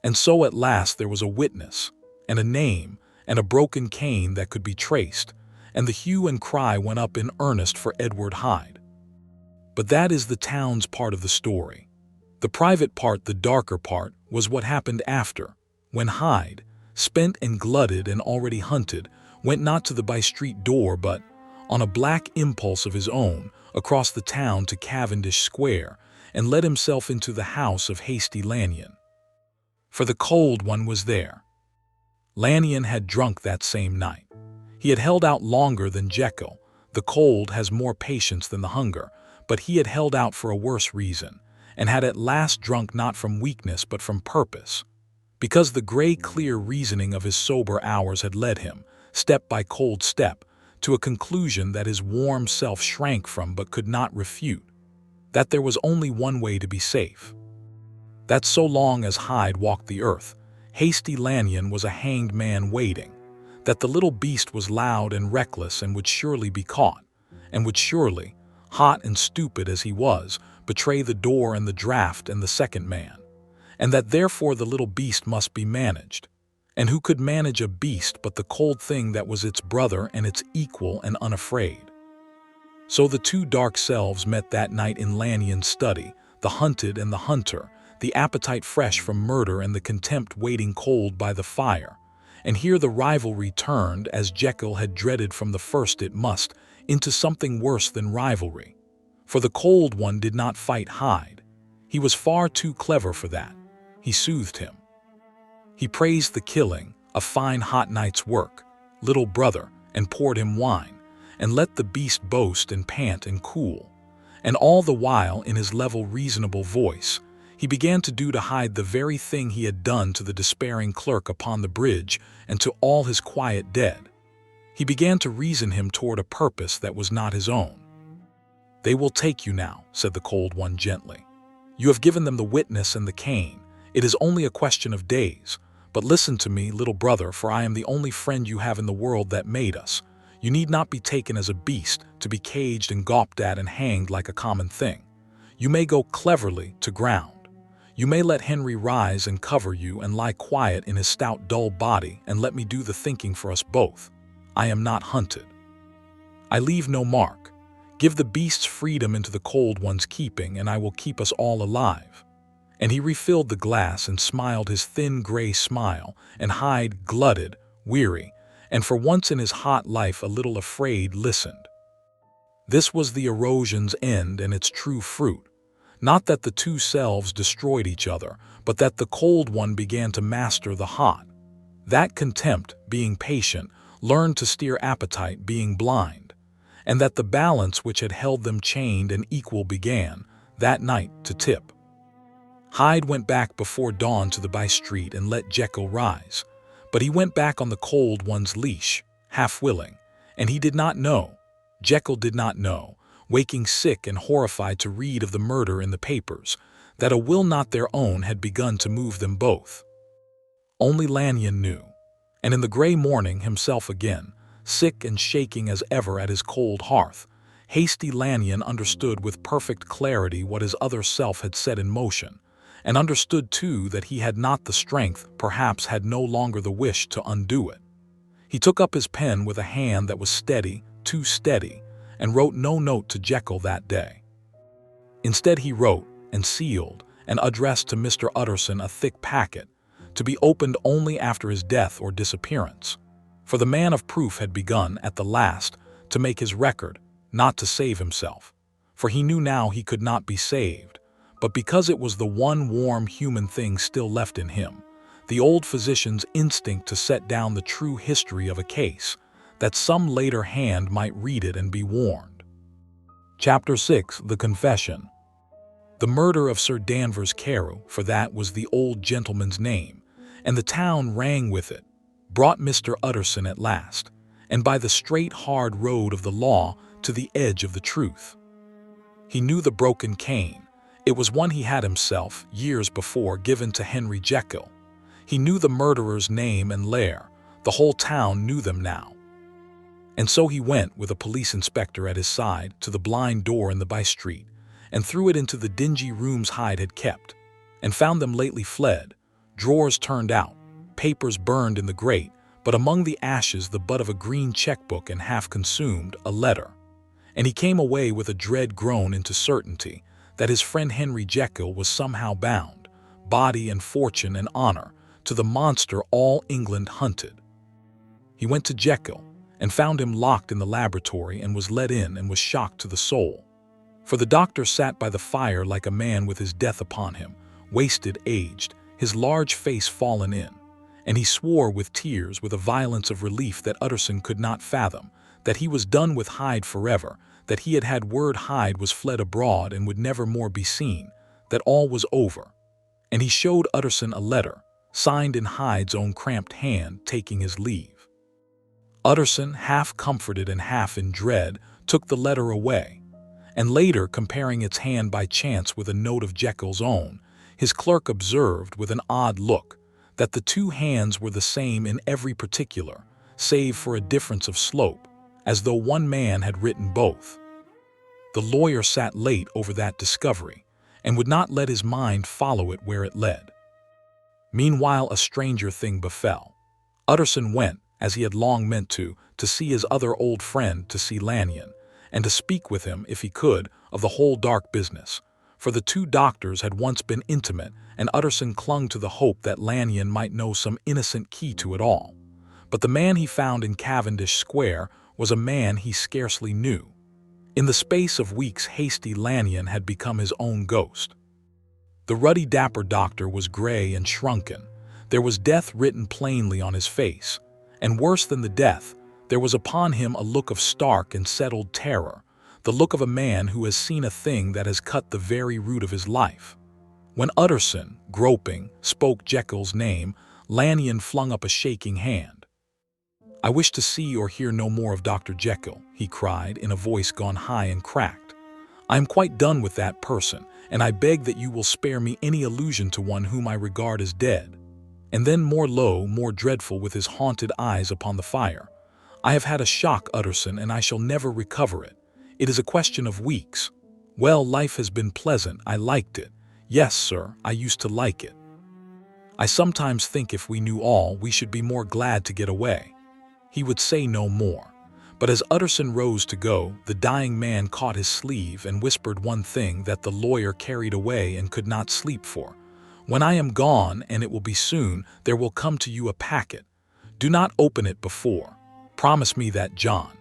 And so at last there was a witness, and a name, and a broken cane that could be traced, and the hue and cry went up in earnest for Edward Hyde. But that is the town's part of the story. The private part, the darker part, was what happened after, when Hyde, spent and glutted and already hunted, went not to the by-street door but, on a black impulse of his own, across the town to Cavendish Square, and let himself into the house of Hastie Lanyon. For the cold one was there. Lanyon had drunk that same night. He had held out longer than Jekyll. The cold has more patience than the hunger, but he had held out for a worse reason, and had at last drunk not from weakness but from purpose, because the gray clear reasoning of his sober hours had led him, step by cold step, to a conclusion that his warm self shrank from but could not refute, that there was only one way to be safe. That so long as Hyde walked the earth, Hastie Lanyon was a hanged man waiting, that the little beast was loud and reckless and would surely be caught, and would surely, hot and stupid as he was, betray the door and the draught and the second man, and that therefore the little beast must be managed. And who could manage a beast but the cold thing that was its brother and its equal and unafraid? So the two dark selves met that night in Lanyon's study, the hunted and the hunter, the appetite fresh from murder and the contempt waiting cold by the fire. And here the rivalry turned, as Jekyll had dreaded from the first it must, into something worse than rivalry. For the cold one did not fight Hyde. He was far too clever for that. He soothed him. He praised the killing, a fine hot night's work, little brother, and poured him wine, and let the beast boast and pant and cool. And all the while, in his level, reasonable voice, he began to do to Hyde the very thing he had done to the despairing clerk upon the bridge and to all his quiet dead. He began to reason him toward a purpose that was not his own. "They will take you now," said the cold one gently. You have given them the witness and the cane. It is only a question of days. But listen to me, little brother, for I am the only friend you have in the world that made us. You need not be taken as a beast, to be caged and gawped at and hanged like a common thing. You may go cleverly to ground. You may let Henry rise and cover you and lie quiet in his stout, dull body and let me do the thinking for us both. I am not hunted. I leave no mark. Give the beasts freedom into the cold one's keeping, and I will keep us all alive." And he refilled the glass and smiled his thin gray smile, and Hyde, glutted, weary, and for once in his hot life a little afraid, listened. This was the erosion's end and its true fruit. Not that the two selves destroyed each other, but that the cold one began to master the hot. That contempt, being patient, learned to steer appetite, being blind. And that the balance which had held them chained and equal began, that night, to tip. Hyde went back before dawn to the by-street and let Jekyll rise. But he went back on the cold one's leash, half willing, and he did not know, Jekyll did not know, waking sick and horrified to read of the murder in the papers, that a will not their own had begun to move them both. Only Lanyon knew, and in the gray morning himself again, sick and shaking as ever at his cold hearth, Hastie Lanyon understood with perfect clarity what his other self had set in motion, and understood too that he had not the strength, perhaps had no longer the wish, to undo it. He took up his pen with a hand that was steady, too steady, and wrote no note to Jekyll that day. Instead he wrote, and sealed, and addressed to Mr. Utterson a thick packet, to be opened only after his death or disappearance. For the man of proof had begun, at the last, to make his record, not to save himself, for he knew now he could not be saved, but because it was the one warm human thing still left in him, the old physician's instinct to set down the true history of a case, that some later hand might read it and be warned. Chapter 6. The Confession. The murder of Sir Danvers Carew, for that was the old gentleman's name, and the town rang with it, brought Mr. Utterson at last, and by the straight hard road of the law, to the edge of the truth. He knew the broken cane. It was one he had himself, years before, given to Henry Jekyll. He knew the murderer's name and lair. The whole town knew them now. And so he went, with a police inspector at his side, to the blind door in the by-street, and threw it into the dingy rooms Hyde had kept, and found them lately fled, drawers turned out, papers burned in the grate, but among the ashes the butt of a green checkbook, and half consumed, a letter. And he came away with a dread groan into certainty that his friend Henry Jekyll was somehow bound, body and fortune and honor, to the monster all England hunted. He went to Jekyll, and found him locked in the laboratory, and was let in, and was shocked to the soul. For the doctor sat by the fire like a man with his death upon him, wasted, aged, his large face fallen in, and he swore with tears, with a violence of relief that Utterson could not fathom, that he was done with Hyde forever, that he had had word Hyde was fled abroad and would never more be seen, that all was over. And he showed Utterson a letter, signed in Hyde's own cramped hand, taking his leave. Utterson, half comforted and half in dread, took the letter away, and later, comparing its hand by chance with a note of Jekyll's own, his clerk observed, with an odd look, that the two hands were the same in every particular, save for a difference of slope, as though one man had written both. The lawyer sat late over that discovery, and would not let his mind follow it where it led. Meanwhile a stranger thing befell. Utterson went, as he had long meant to see his other old friend, to see Lanyon, and to speak with him, if he could, of the whole dark business, for the two doctors had once been intimate, and Utterson clung to the hope that Lanyon might know some innocent key to it all. But the man he found in Cavendish Square was a man he scarcely knew. In the space of weeks Hastie Lanyon had become his own ghost. The ruddy dapper doctor was gray and shrunken. There was death written plainly on his face, and worse than the death, there was upon him a look of stark and settled terror, the look of a man who has seen a thing that has cut the very root of his life. When Utterson, groping, spoke Jekyll's name, Lanyon flung up a shaking hand. "I wish to see or hear no more of Dr. Jekyll," he cried in a voice gone high and cracked. I am quite done with that person, and I beg that you will spare me any allusion to one whom I regard as dead." And then more low, more dreadful, with his haunted eyes upon the fire, "I have had a shock, Utterson, and I shall never recover it. It is a question of weeks. Well, life has been pleasant. I liked it. Yes, sir, I used to like it. I sometimes think if we knew all, we should be more glad to get away." He would say no more. But as Utterson rose to go, the dying man caught his sleeve and whispered one thing that the lawyer carried away and could not sleep for. "When I am gone, and it will be soon, there will come to you a packet. Do not open it before. Promise me that, John."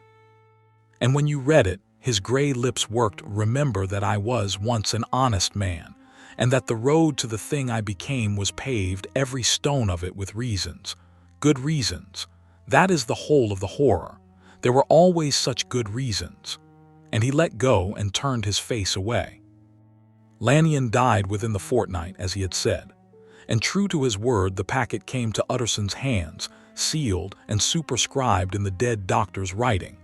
And when you read it, his gray lips worked, "Remember that I was once an honest man, and that the road to the thing I became was paved, every stone of it, with reasons. Good reasons. That is the whole of the horror. There were always such good reasons." And he let go and turned his face away. Lanyon died within the fortnight, as he had said. And true to his word, the packet came to Utterson's hands, sealed and superscribed in the dead doctor's writing.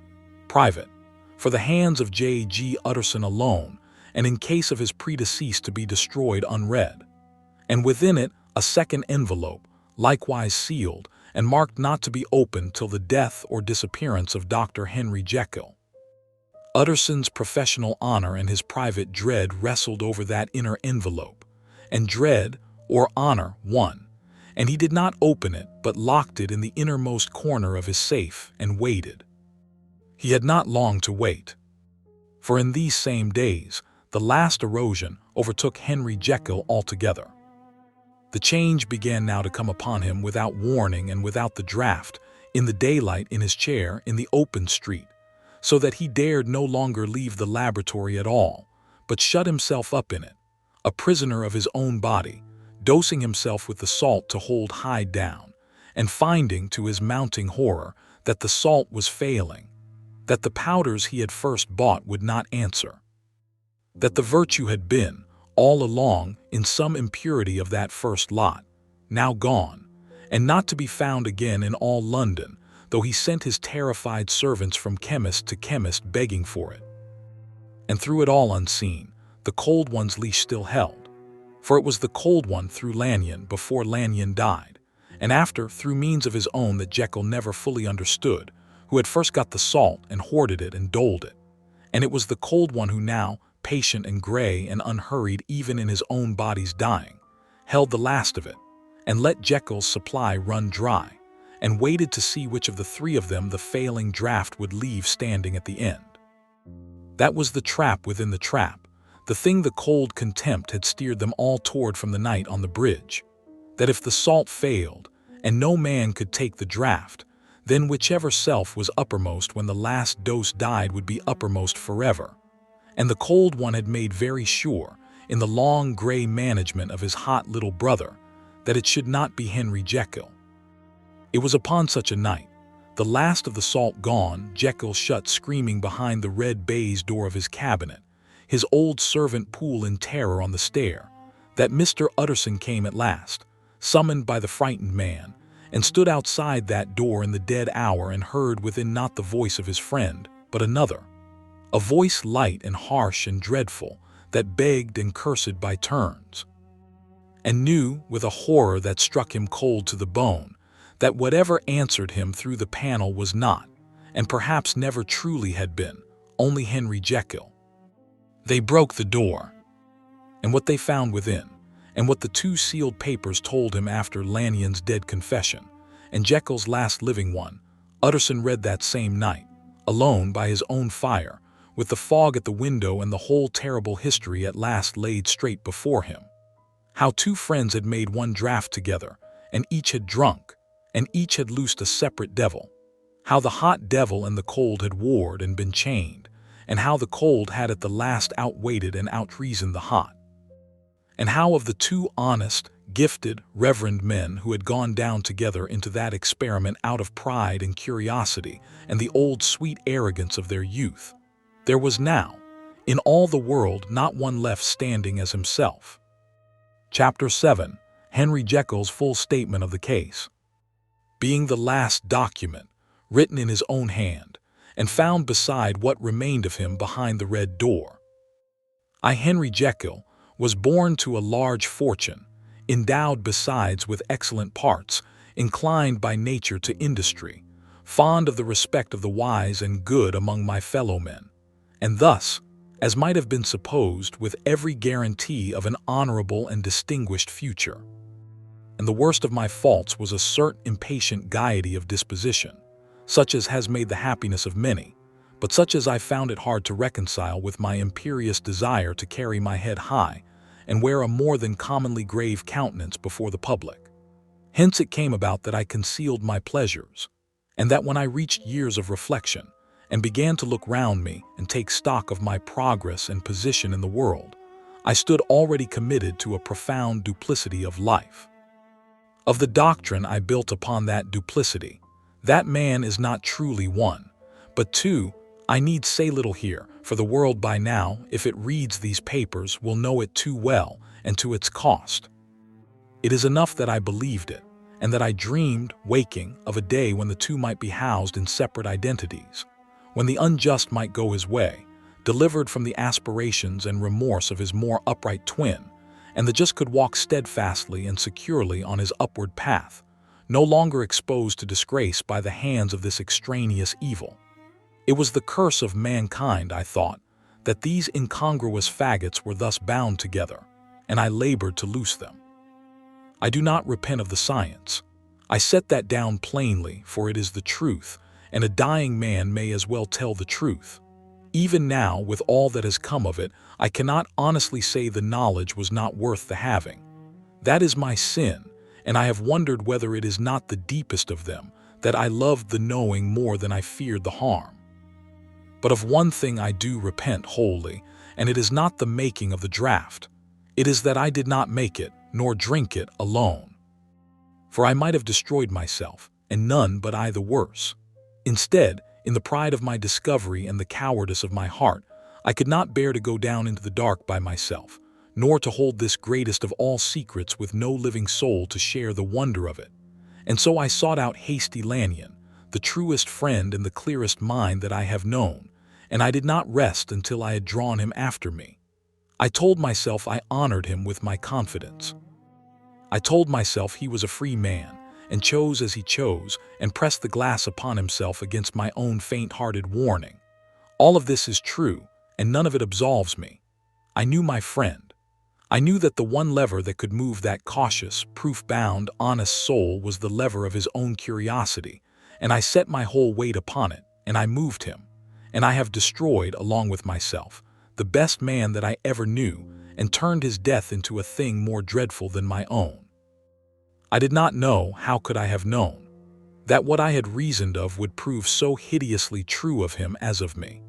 "Private, for the hands of J.G. Utterson alone, and in case of his predeceased to be destroyed unread." And within it a second envelope, likewise sealed, and marked not to be opened till the death or disappearance of Dr. Henry Jekyll. Utterson's professional honor and his private dread wrestled over that inner envelope, and dread or honor won, and he did not open it but locked it in the innermost corner of his safe and waited. He had not long to wait, for in these same days the last erosion overtook Henry Jekyll altogether. The change began now to come upon him without warning and without the draught, in the daylight, in his chair, in the open street, so that he dared no longer leave the laboratory at all, but shut himself up in it, a prisoner of his own body, dosing himself with the salt to hold Hyde down, and finding, to his mounting horror, that the salt was failing, that the powders he had first bought would not answer, that the virtue had been, all along, in some impurity of that first lot, now gone, and not to be found again in all London, though he sent his terrified servants from chemist to chemist begging for it. And through it all unseen, the cold one's leash still held, for it was the cold one through Lanyon before Lanyon died, and after through means of his own that Jekyll never fully understood, who had first got the salt and hoarded it and doled it. And it was the cold one who now, patient and gray and unhurried even in his own body's dying, held the last of it, and let Jekyll's supply run dry, and waited to see which of the three of them the failing draught would leave standing at the end. That was the trap within the trap, the thing the cold contempt had steered them all toward from the night on the bridge, that if the salt failed, and no man could take the draught, then whichever self was uppermost when the last dose died would be uppermost forever. And the cold one had made very sure, in the long gray management of his hot little brother, that it should not be Henry Jekyll. It was upon such a night, the last of the salt gone, Jekyll shut screaming behind the red baize door of his cabinet, his old servant Poole in terror on the stair, that Mr. Utterson came at last, summoned by the frightened man, and stood outside that door in the dead hour and heard within not the voice of his friend, but another, a voice light and harsh and dreadful, that begged and cursed by turns, and knew, with a horror that struck him cold to the bone, that whatever answered him through the panel was not, and perhaps never truly had been, only Henry Jekyll. They broke the door, and what they found within, and what the two sealed papers told him after Lanyon's dead confession, and Jekyll's last living one, Utterson read that same night, alone by his own fire, with the fog at the window and the whole terrible history at last laid straight before him. How two friends had made one draught together, and each had drunk, and each had loosed a separate devil. How the hot devil and the cold had warred and been chained, and how the cold had at the last outweighted and outreasoned the hot. And how of the two honest, gifted, reverend men who had gone down together into that experiment out of pride and curiosity and the old sweet arrogance of their youth, there was now, in all the world, not one left standing as himself. Chapter 7. Henry Jekyll's full statement of the case. Being the last document, written in his own hand, and found beside what remained of him behind the red door. I, Henry Jekyll, was born to a large fortune, endowed besides with excellent parts, inclined by nature to industry, fond of the respect of the wise and good among my fellow men, and thus, as might have been supposed, with every guarantee of an honorable and distinguished future. And the worst of my faults was a certain impatient gaiety of disposition, such as has made the happiness of many, but such as I found it hard to reconcile with my imperious desire to carry my head high and wear a more than commonly grave countenance before the public. Hence it came about that I concealed my pleasures, and that when I reached years of reflection and began to look round me and take stock of my progress and position in the world, I stood already committed to a profound duplicity of life. Of the doctrine I built upon that duplicity, that man is not truly one, but two. I need say little here, for the world by now, if it reads these papers, will know it too well and to its cost. It is enough that I believed it, and that I dreamed, waking, of a day when the two might be housed in separate identities, when the unjust might go his way, delivered from the aspirations and remorse of his more upright twin, and the just could walk steadfastly and securely on his upward path, no longer exposed to disgrace by the hands of this extraneous evil. It was the curse of mankind, I thought, that these incongruous faggots were thus bound together, and I labored to loose them. I do not repent of the science. I set that down plainly, for it is the truth, and a dying man may as well tell the truth. Even now, with all that has come of it, I cannot honestly say the knowledge was not worth the having. That is my sin, and I have wondered whether it is not the deepest of them, that I loved the knowing more than I feared the harm. But of one thing I do repent wholly, and it is not the making of the draught. It is that I did not make it, nor drink it, alone. For I might have destroyed myself, and none but I the worse. Instead, in the pride of my discovery and the cowardice of my heart, I could not bear to go down into the dark by myself, nor to hold this greatest of all secrets with no living soul to share the wonder of it. And so I sought out Hastie Lanyon, the truest friend and the clearest mind that I have known, and I did not rest until I had drawn him after me. I told myself I honored him with my confidence. I told myself he was a free man, and chose as he chose, and pressed the glass upon himself against my own faint-hearted warning. All of this is true, and none of it absolves me. I knew my friend. I knew that the one lever that could move that cautious, proof-bound, honest soul was the lever of his own curiosity, and I set my whole weight upon it, and I moved him. And I have destroyed, along with myself, the best man that I ever knew, and turned his death into a thing more dreadful than my own. I did not know, how could I have known, that what I had reasoned of would prove so hideously true of him as of me.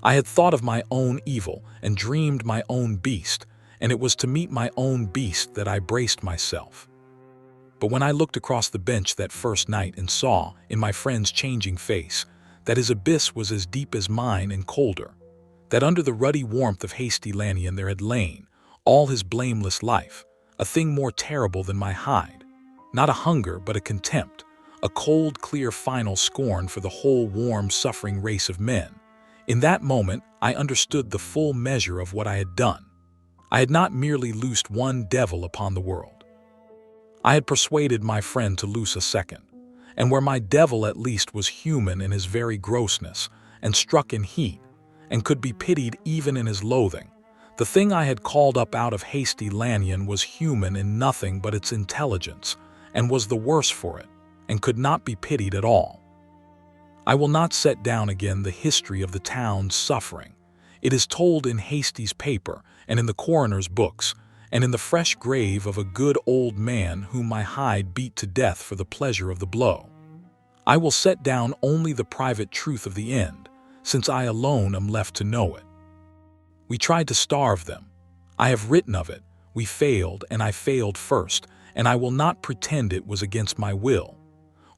I had thought of my own evil, and dreamed my own beast, and it was to meet my own beast that I braced myself. But when I looked across the bench that first night and saw, in my friend's changing face, that his abyss was as deep as mine and colder, that under the ruddy warmth of Hastie Lanyon there had lain, all his blameless life, a thing more terrible than my Hyde, not a hunger but a contempt, a cold, clear, final scorn for the whole warm, suffering race of men. In that moment I understood the full measure of what I had done. I had not merely loosed one devil upon the world. I had persuaded my friend to loose a second, and where my devil at least was human in his very grossness, and struck in heat, and could be pitied even in his loathing, the thing I had called up out of Hastie Lanyon was human in nothing but its intelligence, and was the worse for it, and could not be pitied at all. I will not set down again the history of the town's suffering. It is told in Hastie's paper, and in the coroner's books, and in the fresh grave of a good old man whom my Hyde beat to death for the pleasure of the blow. I will set down only the private truth of the end, since I alone am left to know it. We tried to starve them. I have written of it. We failed, and I failed first, and I will not pretend it was against my will.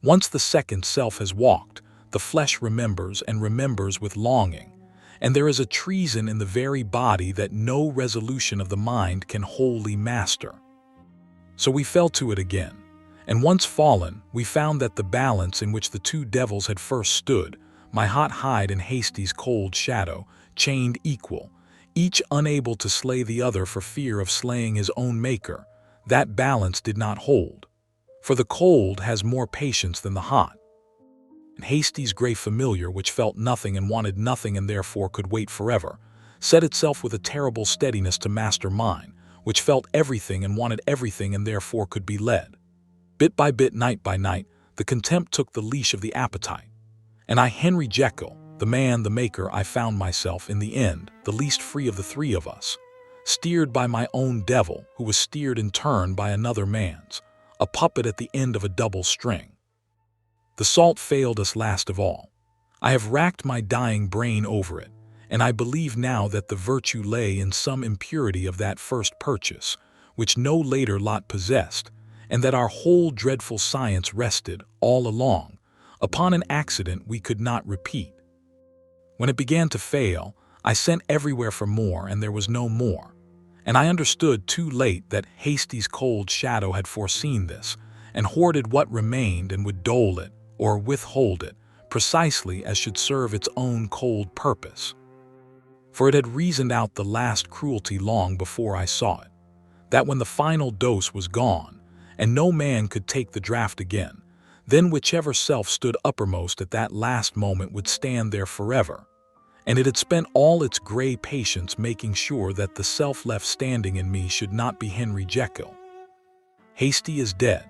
Once the second self has walked, the flesh remembers and remembers with longing, and there is a treason in the very body that no resolution of the mind can wholly master. So we fell to it again, and once fallen, we found that the balance in which the two devils had first stood, my hot Hyde and Hastie's cold shadow, chained equal, each unable to slay the other for fear of slaying his own maker. That balance did not hold. For the cold has more patience than the hot. And Hastie's grey familiar, which felt nothing and wanted nothing and therefore could wait forever, set itself with a terrible steadiness to master mine, which felt everything and wanted everything and therefore could be led. Bit by bit, night by night, the contempt took the leash of the appetite. And I, Henry Jekyll, the man, the maker, I found myself, in the end, the least free of the three of us, steered by my own devil, who was steered in turn by another man's, a puppet at the end of a double string. The salt failed us last of all. I have racked my dying brain over it, and I believe now that the virtue lay in some impurity of that first purchase, which no later lot possessed, and that our whole dreadful science rested, all along, upon an accident we could not repeat. When it began to fail, I sent everywhere for more, and there was no more. And I understood too late that Hastie's cold shadow had foreseen this, and hoarded what remained and would dole it, or withhold it, precisely as should serve its own cold purpose. For it had reasoned out the last cruelty long before I saw it, that when the final dose was gone, and no man could take the draught again, then whichever self stood uppermost at that last moment would stand there forever. And it had spent all its grey patience making sure that the self left standing in me should not be Henry Jekyll. Hastie is dead.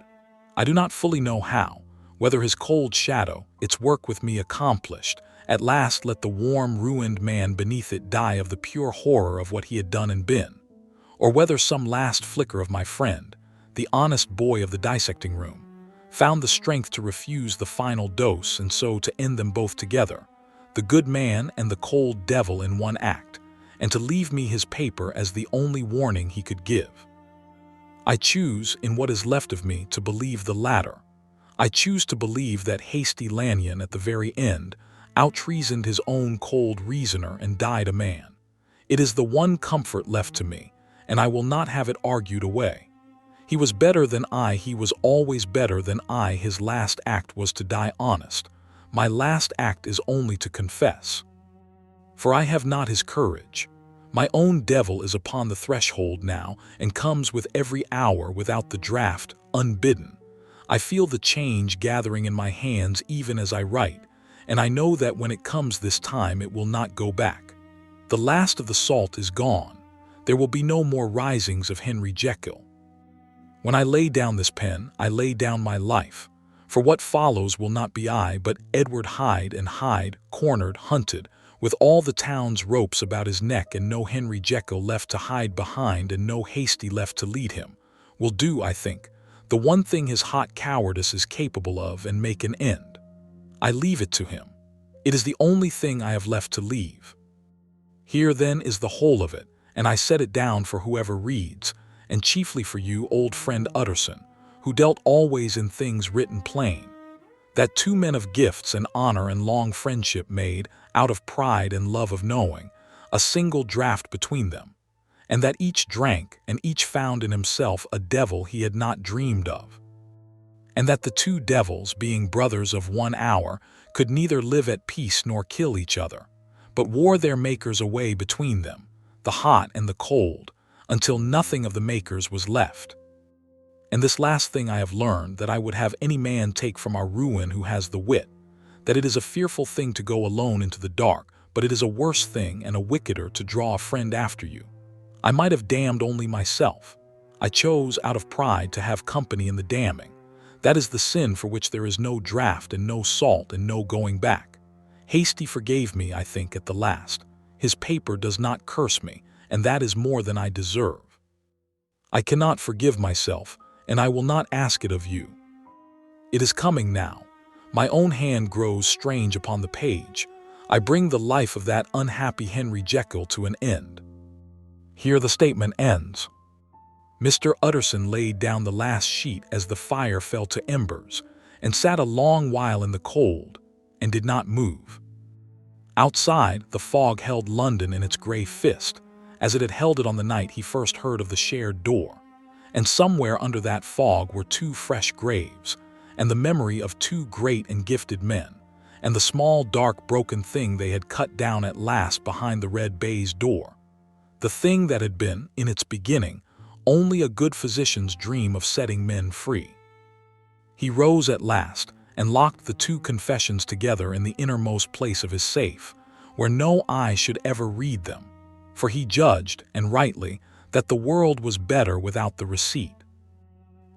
I do not fully know how, whether his cold shadow, its work with me accomplished, at last let the warm, ruined man beneath it die of the pure horror of what he had done and been, or whether some last flicker of my friend, the honest boy of the dissecting room, found the strength to refuse the final dose and so to end them both together, the good man and the cold devil in one act, and to leave me his paper as the only warning he could give. I choose, in what is left of me, to believe the latter. I choose to believe that Hastie Lanyon at the very end out-reasoned his own cold reasoner and died a man. It is the one comfort left to me, and I will not have it argued away. He was better than I, he was always better than I. His last act was to die honest. My last act is only to confess. For I have not his courage. My own devil is upon the threshold now, and comes with every hour without the draught, unbidden. I feel the change gathering in my hands even as I write, and I know that when it comes this time it will not go back. The last of the salt is gone. There will be no more risings of Henry Jekyll. When I lay down this pen, I lay down my life. For what follows will not be I, but Edward Hyde, and Hyde, cornered, hunted, with all the town's ropes about his neck, and no Henry Jekyll left to hide behind, and no Hastie left to lead him, will do, I think, the one thing his hot cowardice is capable of, and make an end. I leave it to him. It is the only thing I have left to leave. Here then is the whole of it, and I set it down for whoever reads, and chiefly for you, old friend Utterson, who dealt always in things written plain, that two men of gifts and honor and long friendship made, out of pride and love of knowing, a single draught between them, and that each drank, and each found in himself a devil he had not dreamed of, and that the two devils, being brothers of 1 hour, could neither live at peace nor kill each other, but wore their makers away between them, the hot and the cold, until nothing of the makers was left. And this last thing I have learned, that I would have any man take from our ruin who has the wit, that it is a fearful thing to go alone into the dark, but it is a worse thing and a wickeder to draw a friend after you. I might have damned only myself. I chose out of pride to have company in the damning. That is the sin for which there is no draught and no salt and no going back. Hastie forgave me, I think, at the last. His paper does not curse me, and that is more than I deserve. I cannot forgive myself, and I will not ask it of you. It is coming now. My own hand grows strange upon the page. I bring the life of that unhappy Henry Jekyll to an end. Here the statement ends. Mr. Utterson laid down the last sheet as the fire fell to embers, and sat a long while in the cold, and did not move. Outside, the fog held London in its grey fist, as it had held it on the night he first heard of the shared door, and somewhere under that fog were 2 fresh graves, and the memory of 2 great and gifted men, and the small dark broken thing they had cut down at last behind the red baize door. the thing that had been, in its beginning, only a good physician's dream of setting men free. He rose at last and locked the two confessions together in the innermost place of his safe, where no eye should ever read them, for he judged, and rightly, that the world was better without the receipt.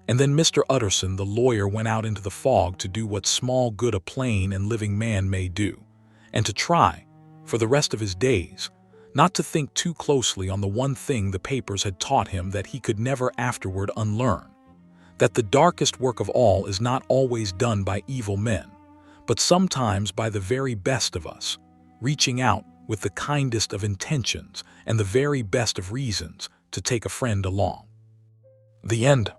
And then Mr. Utterson, the lawyer, went out into the fog to do what small good a plain and living man may do, and to try, for the rest of his days, not to think too closely on the one thing the papers had taught him that he could never afterward unlearn, that the darkest work of all is not always done by evil men, but sometimes by the very best of us, reaching out with the kindest of intentions and the very best of reasons to take a friend along. The end.